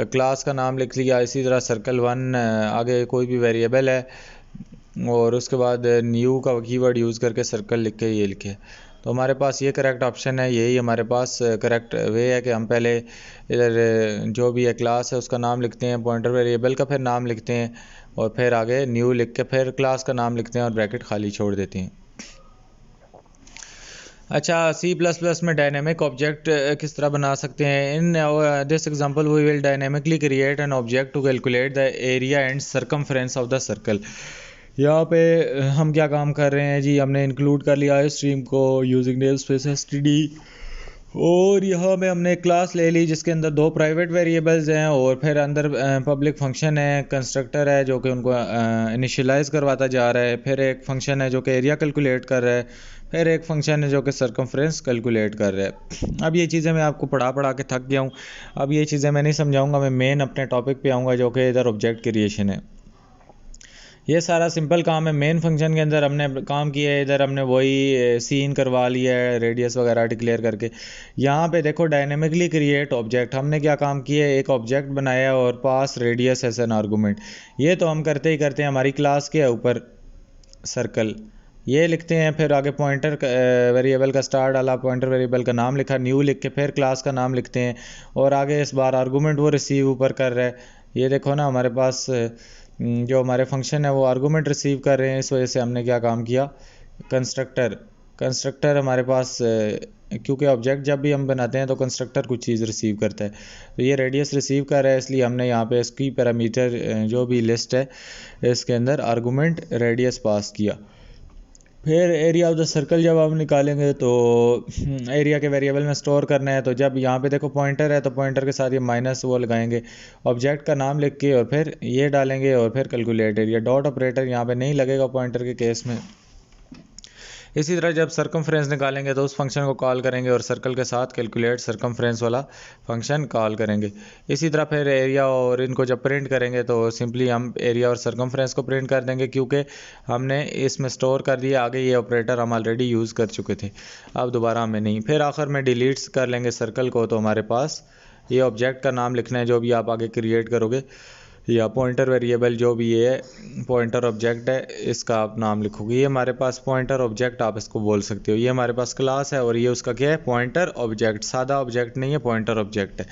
क्लास का नाम लिख लिया, इसी तरह सर्कल वन आगे कोई भी वेरिएबल है और उसके बाद न्यू का कीवर्ड यूज़ करके सर्कल लिख के ये लिखे। तो हमारे पास ये करेक्ट ऑप्शन है, यही हमारे पास करेक्ट वे है कि हम पहले इधर जो भी है क्लास है उसका नाम लिखते हैं, पॉइंटर वेरिएबल का फिर नाम लिखते हैं और फिर आगे न्यू लिख के फिर क्लास का नाम लिखते हैं और ब्रैकेट खाली छोड़ देते हैं। अच्छा, C++ में डायनेमिक ऑब्जेक्ट किस तरह बना सकते हैं। In this example we will dynamically create an object to calculate the area and circumference of the circle. यहाँ पे हम क्या काम कर रहे हैं जी, हमने इंक्लूड कर लिया है स्ट्रीम को यूजिंग नेम स्पेस std और यहाँ में हमने एक क्लास ले ली जिसके अंदर दो प्राइवेट वेरिएबल्स हैं और फिर अंदर पब्लिक फंक्शन है, कंस्ट्रक्टर है जो कि उनको इनिशियलाइज़ करवाता जा रहा है, फिर एक फंक्शन है जो कि एरिया कैलकुलेट कर रहा है, फिर एक फंक्शन है जो कि सरकमफ्रेंस कैलकुलेट कर रहा है। अब ये चीज़ें मैं आपको पढ़ा के थक गया हूँ, अब ये चीज़ें मैं नहीं समझाऊँगा, मैं मेन अपने टॉपिक पे आऊँगा जो कि इधर ऑब्जेक्ट क्रिएशन है। ये सारा सिंपल काम है, मेन फंक्शन के अंदर हमने काम किया है, इधर हमने वही सीन करवा लिया है रेडियस वगैरह डिक्लेयर करके। यहाँ पे देखो डायनेमिकली क्रिएट ऑब्जेक्ट, हमने क्या काम किया है, एक ऑब्जेक्ट बनाया और पास रेडियस एज एन आर्गूमेंट। ये तो हम करते ही करते हैं, हमारी क्लास के ऊपर सर्कल ये लिखते हैं, फिर आगे पॉइंटर वेरिएबल का स्टार डाला, पॉइंटर वेरिएबल का नाम लिखा, न्यू लिख के फिर क्लास का नाम लिखते हैं और आगे इस बार आर्गूमेंट वो रिसीव ऊपर कर रहा है। ये देखो ना, हमारे पास जो हमारे फंक्शन है वो आर्गूमेंट रिसीव कर रहे हैं, इस वजह से हमने क्या काम किया, कंस्ट्रक्टर हमारे पास क्योंकि ऑब्जेक्ट जब भी हम बनाते हैं तो कंस्ट्रक्टर कुछ चीज़ रिसीव करता है, तो ये रेडियस रिसीव कर रहा है, इसलिए हमने यहाँ पे इसकी पैरामीटर जो भी लिस्ट है इसके अंदर आर्गूमेंट रेडियस पास किया। फिर एरिया ऑफ द सर्कल जब हम निकालेंगे तो एरिया के वेरिएबल में स्टोर करना है, तो जब यहाँ पे देखो पॉइंटर है तो पॉइंटर के साथ ये माइनस वो लगाएंगे, ऑब्जेक्ट का नाम लिख के और फिर ये डालेंगे और फिर कैलकुलेट एरिया। डॉट ऑपरेटर यहाँ पे नहीं लगेगा पॉइंटर के केस में। इसी तरह जब सरकमफ्रेंस निकालेंगे तो उस फंक्शन को कॉल करेंगे और सर्कल के साथ कैलकुलेट सरकमफ्रेंस वाला फंक्शन कॉल करेंगे। इसी तरह फिर एरिया और इनको जब प्रिंट करेंगे तो सिंपली हम एरिया और सरकमफ्रेंस को प्रिंट कर देंगे, क्योंकि हमने इसमें स्टोर कर दिया, आगे ये ऑपरेटर हम ऑलरेडी यूज़ कर चुके थे, अब दोबारा हमें नहीं। फिर आखिर में डिलीट कर लेंगे सर्कल को, तो हमारे पास ये ऑब्जेक्ट का नाम लिखना है जो भी आप आगे क्रिएट करोगे, या पॉइंटर वेरिएबल जो भी है पॉइंटर ऑब्जेक्ट है इसका आप नाम लिखोगे। ये हमारे पास पॉइंटर ऑब्जेक्ट आप इसको बोल सकते हो, ये हमारे पास क्लास है और ये उसका क्या है, पॉइंटर ऑब्जेक्ट, सादा ऑब्जेक्ट नहीं है, पॉइंटर ऑब्जेक्ट है।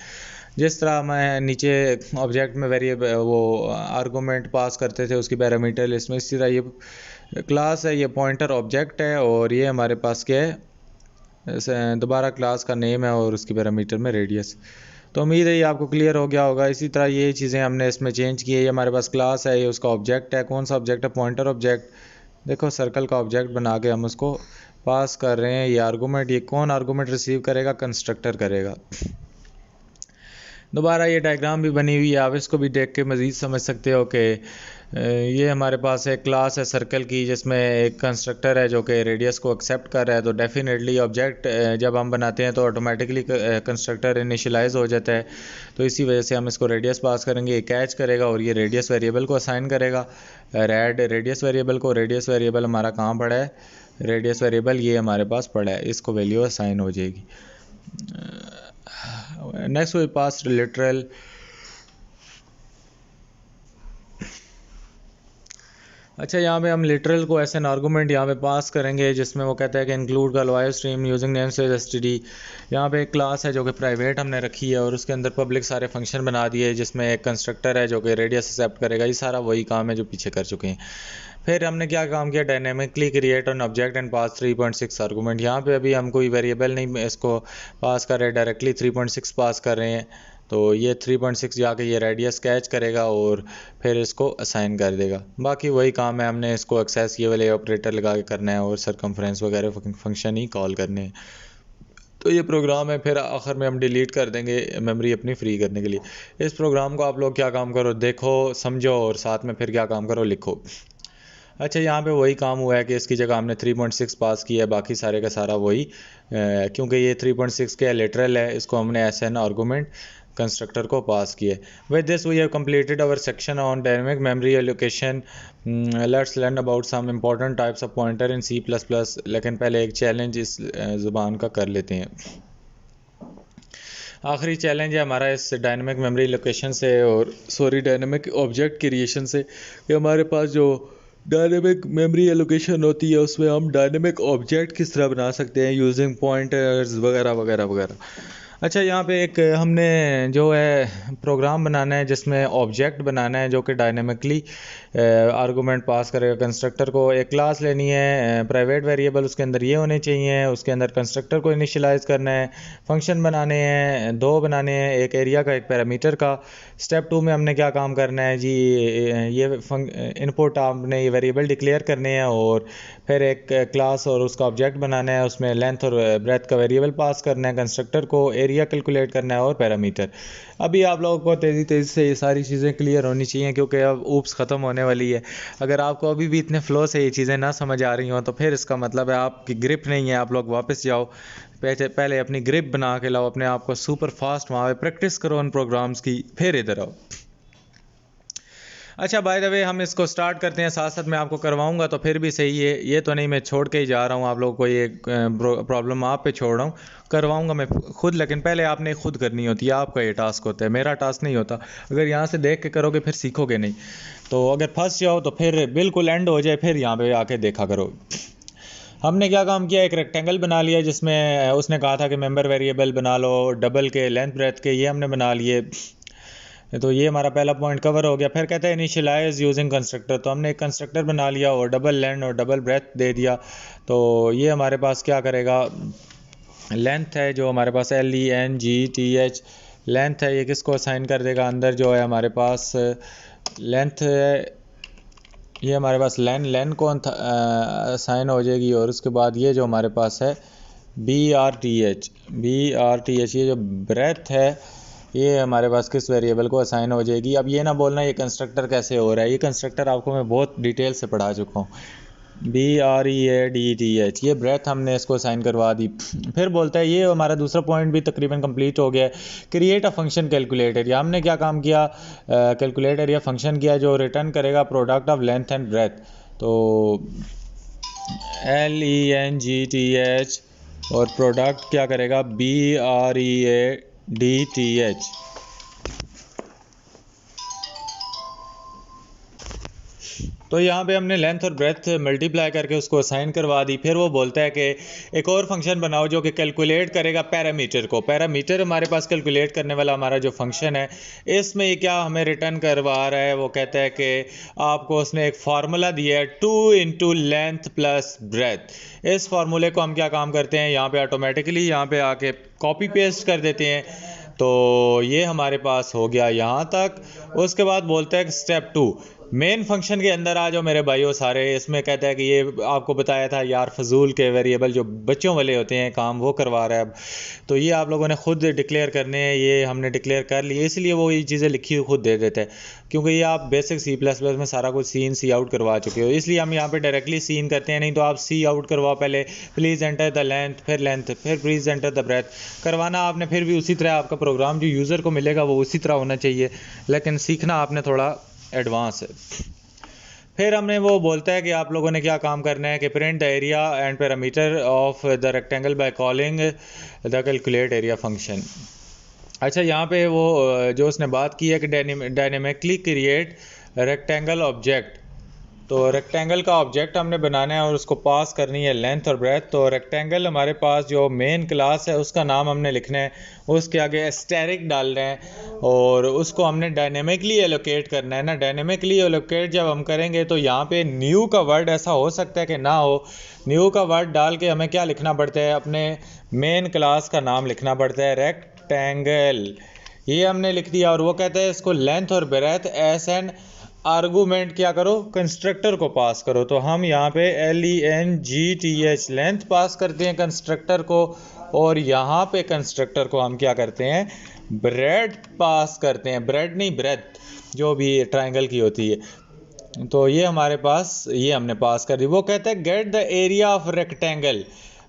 जिस तरह मैं नीचे ऑब्जेक्ट में वेरिएबल वो आर्गूमेंट पास करते थे उसकी पैरामीटर लिस्ट में, इसी तरह ये क्लास है, ये पॉइंटर ऑब्जेक्ट है और ये हमारे पास क्या है, दोबारा क्लास का नेम है और उसकी पैरामीटर में रेडियस। तो उम्मीद है ये आपको क्लियर हो गया होगा। इसी तरह ये चीज़ें हमने इसमें चेंज की है, ये हमारे पास क्लास है, ये उसका ऑब्जेक्ट है, कौन सा ऑब्जेक्ट है, पॉइंटर ऑब्जेक्ट। देखो सर्कल का ऑब्जेक्ट बना के हम उसको पास कर रहे हैं, ये आर्गूमेंट, ये कौन आर्गूमेंट रिसीव करेगा, कंस्ट्रक्टर करेगा। दोबारा ये डायग्राम भी बनी हुई है, आप इसको भी देख के मज़ीद समझ सकते हो कि ये हमारे पास एक क्लास है सर्कल की जिसमें एक कंस्ट्रक्टर है जो कि रेडियस को एक्सेप्ट कर रहा है। तो डेफिनेटली ऑब्जेक्ट जब हम बनाते हैं तो ऑटोमेटिकली कंस्ट्रक्टर इनिशियलाइज हो जाता है, तो इसी वजह से हम इसको रेडियस पास करेंगे, ये कैच करेगा और ये रेडियस वेरिएबल को असाइन करेगा, रेड रेडियस वेरिएबल को। रेडियस वेरिएबल हमारा कहाँ पड़ा है, रेडियस वेरिएबल ये हमारे पास पड़ा है, इसको वैल्यू असाइन हो जाएगी। Next we pass literal. अच्छा, यहाँ पे हम लिटरल को ऐसे एन आर्गूमेंट यहाँ पे पास करेंगे जिसमें वो कहता है कि इंक्लूड का lawyer stream using name space std। यहाँ पे एक क्लास है जो कि प्राइवेट हमने रखी है और उसके अंदर पब्लिक सारे फंक्शन बना दिए, जिसमें एक कंस्ट्रक्टर है जो कि रेडियस एक्सेप्ट करेगा। ये सारा वही काम है जो पीछे कर चुके हैं। फिर हमने क्या काम किया, dynamically create an object and pass 3.6 argument. यहाँ पे अभी हम कोई वेरिएबल नहीं इसको पास कर रहे, डायरेक्टली 3.6 पास कर रहे हैं। तो ये 3.6 जाके ये रेडियस कैच करेगा और फिर इसको असाइन कर देगा। बाकी वही काम है, हमने इसको एक्सेस ये वाले ऑपरेटर लगा के करना है और सरकमफ्रेंस वगैरह फंक्शन ही कॉल करने हैं। तो ये प्रोग्राम है, फिर आखिर में हम डिलीट कर देंगे मेमोरी अपनी फ्री करने के लिए। इस प्रोग्राम को आप लोग क्या काम करो, देखो समझो और साथ में फिर क्या काम करो, लिखो। अच्छा, यहाँ पे वही काम हुआ है कि इसकी जगह हमने 3.6 पास किया है, बाकी सारे का सारा वही, क्योंकि ये 3.6 के लिटरल है, इसको हमने एस एन आर्गूमेंट कंस्ट्रक्टर को पास किए। With this we have completed our section on dynamic memory allocation. Let's learn about some important types of pointer in C++। लेकिन पहले एक चैलेंज इस ज़ुबान का कर लेते हैं। आखिरी चैलेंज है हमारा इस डायनेमिक मेमोरी लोकेशन से, और सॉरी डायनेमिक ऑब्जेक्ट क्रिएशन से, कि हमारे पास जो डायनेमिक मेमोरी एलोकेशन होती है उसमें हम डायनेमिक ऑब्जेक्ट किस तरह बना सकते हैं यूजिंग पॉइंटर्स वगैरह वगैरह वगैरह। अच्छा, यहाँ पे एक हमने जो है प्रोग्राम बनाना है जिसमें ऑब्जेक्ट बनाना है जो कि डायनेमिकली आर्गूमेंट पास करेगा कंस्ट्रक्टर को। एक क्लास लेनी है प्राइवेट वेरिएबल, उसके अंदर ये होने चाहिए, उसके अंदर कंस्ट्रक्टर को इनिशियलाइज करना है, फंक्शन बनाने हैं, दो बनाने हैं, एक एरिया का एक पैरामीटर का। स्टेप 2 में हमने क्या काम करना है जी, ये इनपुट आपने ये वेरिएबल डिक्लेयर करने हैं और फिर एक क्लास और उसका ऑब्जेक्ट बनाना है, उसमें लेंथ और ब्रेथ का वेरिएबल पास करना है, कंस्ट्रक्टर को एरिया कैलकुलेट करना है और पैरामीटर। अभी आप लोगों को तेज़ी से ये सारी चीज़ें क्लियर होनी चाहिए, क्योंकि अब ऊप्स ख़त्म होने वाली है। अगर आपको अभी भी इतने फ्लो से ये चीज़ें ना समझ आ रही हों तो फिर इसका मतलब है आपकी ग्रिप नहीं है। आप लोग वापस जाओ, पहले अपनी ग्रिप बना के लाओ, अपने आप को सुपर फास्ट वहाँ पे प्रैक्टिस करो उन प्रोग्राम्स की, फिर इधर आओ। अच्छा, बाय द वे हम इसको स्टार्ट करते हैं, साथ साथ मैं आपको करवाऊंगा तो फिर भी सही है, ये तो नहीं मैं छोड़ के ही जा रहा हूँ आप लोगों को, ये प्रॉब्लम आप पे छोड़ रहा हूँ, करवाऊंगा मैं खुद। लेकिन पहले आपने खुद करनी होती है, आपका ये टास्क होता है, मेरा टास्क नहीं होता। अगर यहाँ से देख के करोगे फिर सीखोगे नहीं, तो अगर फंस जाओ तो फिर बिल्कुल एंड हो जाए, फिर यहाँ पे आके देखा करो। हमने क्या काम किया, एक रेक्टेंगल बना लिया जिसमें उसने कहा था कि मेंबर वेरिएबल बना लो डबल के, लेंथ ब्रेथ के, ये हमने बना लिए। तो ये हमारा पहला पॉइंट कवर हो गया। फिर कहते हैं इनिशियलाइज यूजिंग कंस्ट्रक्टर, तो हमने एक कंस्ट्रक्टर बना लिया और डबल लेंथ और डबल ब्रेथ दे दिया। तो ये हमारे पास क्या करेगा, लेंथ है जो हमारे पास LENGTH लेंथ है, ये किसको असाइन कर देगा, अंदर जो है हमारे पास लेंथ है, ये हमारे पास लेन को असाइन हो जाएगी। और उसके बाद ये जो हमारे पास है BRTH, ये जो ब्रेथ है ये हमारे पास किस वेरिएबल को असाइन हो जाएगी। अब ये ना बोलना ये कंस्ट्रक्टर कैसे हो रहा है, ये कंस्ट्रक्टर आपको मैं बहुत डिटेल से पढ़ा चुका हूँ। BREADTH, ये ब्रेथ हमने इसको असाइन करवा दी। फिर बोलता है, ये हमारा दूसरा पॉइंट भी तकरीबन कंप्लीट हो गया है, create a function calculate area. हमने क्या काम किया, कैलकुलेट एरिया फंक्शन किया जो रिटर्न करेगा product of length and breadth. तो LENGTH और प्रोडक्ट क्या करेगा, BREADTH। तो यहाँ पे हमने लेंथ और ब्रेथ मल्टीप्लाई करके उसको असाइन करवा दी। फिर वो बोलता है कि एक और फंक्शन बनाओ जो कि कैलकुलेट करेगा पैरामीटर को। पैरामीटर हमारे पास कैलकुलेट करने वाला हमारा जो फंक्शन है, इसमें ये क्या हमें रिटर्न करवा रहा है, वो कहता है कि आपको उसने एक फार्मूला दिया है 2 × लेंथ प्लस ब्रेथ। इस फार्मूले को हम क्या काम करते हैं, यहाँ पे ऑटोमेटिकली यहाँ पे आके कॉपी पेस्ट कर देते हैं। तो ये हमारे पास हो गया यहाँ तक। उसके बाद बोलता है स्टेप 2, मेन फंक्शन के अंदर आ जाओ मेरे भाइयों सारे। इसमें कहता है कि ये आपको बताया था यार, फजूल के वेरिएबल जो बच्चों वाले होते हैं काम वो करवा रहा है अब। तो ये आप लोगों ने खुद डिक्लेयर करने हैं, ये हमने डिक्लेयर कर लिए, इसलिए वो ये चीज़ें लिखी हुई खुद दे देते हैं, क्योंकि ये आप बेसिक C++ में सारा कुछ सी इन सी आउट करवा चुके हो, इसलिए हम यहाँ पे डायरेक्टली सी इन करते हैं। नहीं तो आप सी आउट करवाओ पहले, प्लीज़ एंटर द लेंथ, फिर प्लीज़ एंटर द ब्रेथ करवाना आपने, फिर भी उसी तरह आपका प्रोग्राम जो यूज़र को मिलेगा वो उसी तरह होना चाहिए, लेकिन सीखना आपने थोड़ा एडवांस है। फिर हमने वो बोलता है कि आप लोगों ने क्या काम करना है कि print the area and parameter of the rectangle by calling the calculate area function. अच्छा, यहाँ पे वो जो उसने बात की है कि डायनेमिकली क्रिएट रेक्टेंगल ऑब्जेक्ट। तो रेक्टेंगल का ऑब्जेक्ट हमने बनाना है और उसको पास करनी है लेंथ और ब्रेथ। तो रेक्टेंगल हमारे पास जो मेन क्लास है उसका नाम हमने लिखना है, उसके आगे एस्टेरिक डालना है और उसको हमने डायनेमिकली एलोकेट करना है ना। डायनेमिकली एलोकेट जब हम करेंगे तो यहाँ पे न्यू का वर्ड ऐसा हो सकता है कि ना हो। न्यू का वर्ड डाल के हमें क्या लिखना पड़ता है, अपने मेन क्लास का नाम लिखना पड़ता है रेक्टेंगल, ये हमने लिख दिया। और वो कहते हैं इसको लेंथ और ब्रेथ एस एन आर्गूमेंट क्या करो, कंस्ट्रक्टर को पास करो। तो हम यहाँ पे LENGTH लेंथ पास करते हैं कंस्ट्रक्टर को, और यहाँ पे कंस्ट्रक्टर को हम क्या करते हैं, ब्रेड पास करते हैं, ब्रेड नहीं ब्रेथ जो भी ट्रायंगल की होती है। तो ये हमारे पास, ये हमने पास कर दी। वो कहते हैं get the area of rectangle.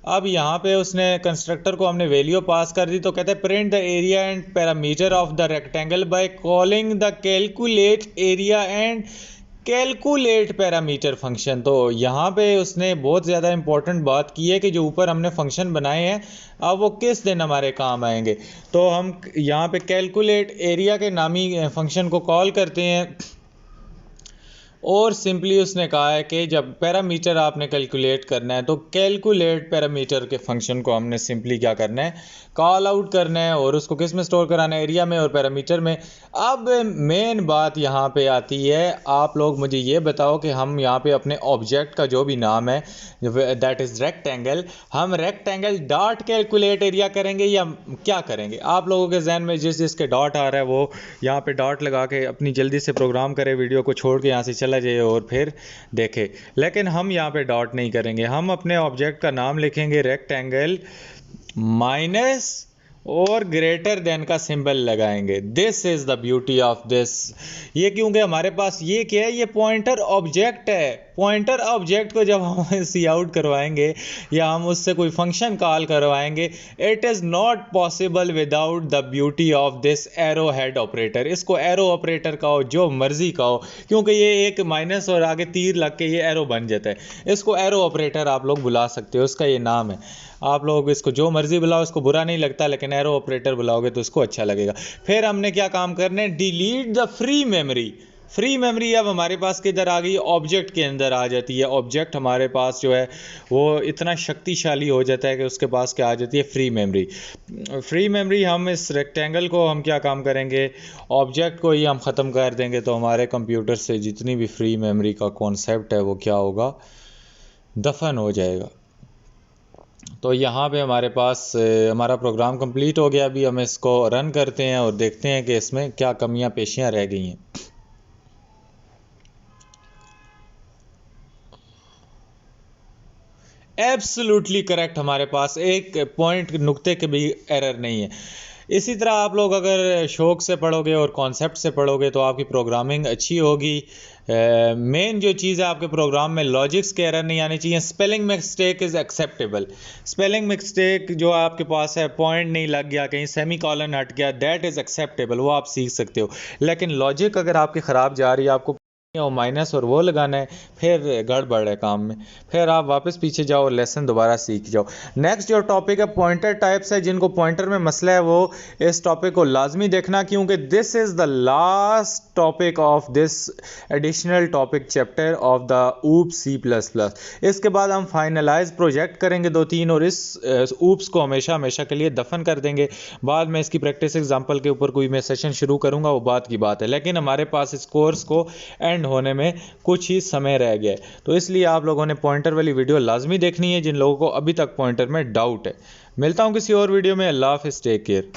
अब यहाँ पे उसने कंस्ट्रक्टर को हमने वैल्यू पास कर दी, तो कहते हैं print the area and parameter of the rectangle by calling the calculate area and calculate parameter function. तो यहाँ पे उसने बहुत ज़्यादा इंपॉर्टेंट बात की है कि जो ऊपर हमने फंक्शन बनाए हैं अब वो किस दिन हमारे काम आएंगे। तो हम यहाँ पे कैलकुलेट एरिया के नामी फंक्शन को कॉल करते हैं, और सिंपली उसने कहा है कि जब पैरामीटर आपने कैलकुलेट करना है तो कैलकुलेट पैरामीटर के फंक्शन को हमने सिंपली क्या करना है, कॉल आउट करना है, और उसको किस में स्टोर कराना है, एरिया में और पैरामीटर में। अब मेन बात यहाँ पे आती है, आप लोग मुझे ये बताओ कि हम यहाँ पे अपने ऑब्जेक्ट का जो भी नाम है दैट इज़ रेक्टेंगल, हम रेक्टेंगल डॉट कैलकुलेट एरिया करेंगे या क्या करेंगे। आप लोगों के जहन में जिस जिसके डॉट आ रहा है वो यहाँ पे डॉट लगा के अपनी जल्दी से प्रोग्राम करे, वीडियो को छोड़ के यहाँ से चला जाए और फिर देखे। लेकिन हम यहाँ पे डॉट नहीं करेंगे, हम अपने ऑब्जेक्ट का नाम लिखेंगे रेक्टेंगल माइनस और ग्रेटर देन का सिंबल लगाएंगे। This is the beauty of this. ये क्योंकि हमारे पास ये क्या है, ये पॉइंटर ऑब्जेक्ट है। पॉइंटर ऑब्जेक्ट को जब हम सी आउट करवाएंगे या हम उससे कोई फंक्शन कॉल करवाएंगे, it is not possible without the beauty of this arrow head operator. इसको एरो ऑपरेटर कहो, जो मर्जी कहो, क्योंकि ये एक माइनस और आगे तीर लग के ये एरो बन जाता है। इसको एरो ऑपरेटर आप लोग बुला सकते हो, उसका ये नाम है। आप लोग इसको जो मर्जी बुलाओ, इसको बुरा नहीं लगता, लेकिन एरो ऑपरेटर बुलाओगे तो इसको अच्छा लगेगा। फिर हमने क्या काम करना है, delete the free memory. Free memory अब हमारे पास किधर आ गई, ऑब्जेक्ट के अंदर आ जाती है। ऑब्जेक्ट हमारे पास जो है वो इतना शक्तिशाली हो जाता है कि उसके पास क्या आ जाती है, फ्री मेमोरी। फ्री मेमोरी हम इस रेक्टेंगल को हम क्या काम करेंगे, ऑब्जेक्ट को ही हम ख़त्म कर देंगे, तो हमारे कंप्यूटर से जितनी भी फ्री मेमोरी का कॉन्सेप्ट है वो क्या होगा, दफन हो जाएगा। तो यहाँ पे हमारे पास हमारा प्रोग्राम कंप्लीट हो गया। अभी हम इसको रन करते हैं और देखते हैं कि इसमें क्या कमियां पेशियां रह गई हैं। एब्सोल्युटली करेक्ट, हमारे पास एक पॉइंट नुक्ते के भी एरर नहीं है। इसी तरह आप लोग अगर शौक से पढ़ोगे और कॉन्सेप्ट से पढ़ोगे तो आपकी प्रोग्रामिंग अच्छी होगी। मेन जो चीज़ है आपके प्रोग्राम में, लॉजिक्स के एरर नहीं आने चाहिए। Spelling mistake is acceptable. Spelling mistake जो आपके पास है, पॉइंट नहीं लग गया, कहीं सेमी कॉलन हट गया, दैट इज़ एक्सेप्टेबल, वो आप सीख सकते हो। लेकिन लॉजिक अगर आपकी ख़राब जा रही है, आपको और माइनस और वो लगाना है, फिर गड़बड़ है काम में, फिर आप वापस पीछे जाओ और लेसन दोबारा सीख जाओ। नेक्स्ट जो टॉपिक है पॉइंटर टाइप्स है, जिनको पॉइंटर में मसला है वो इस टॉपिक को लाजमी देखना, क्योंकि this is the last topic of this additional topic chapter of the oops C++। इसके बाद हम फाइनलाइज प्रोजेक्ट करेंगे 2-3, और इस ऊप्स को हमेशा हमेशा के लिए दफन कर देंगे। बाद में इसकी प्रैक्टिस एग्जाम्पल के ऊपर कोई मैं सेशन शुरू करूँगा, वो बात की बात है। लेकिन हमारे पास इस कोर्स को एंड होने में कुछ ही समय रह गया है, तो इसलिए आप लोगों ने पॉइंटर वाली वीडियो लाजमी देखनी है जिन लोगों को अभी तक पॉइंटर में डाउट है। मिलता हूं किसी और वीडियो में। अल्लाह हाफिज़, टेक केयर।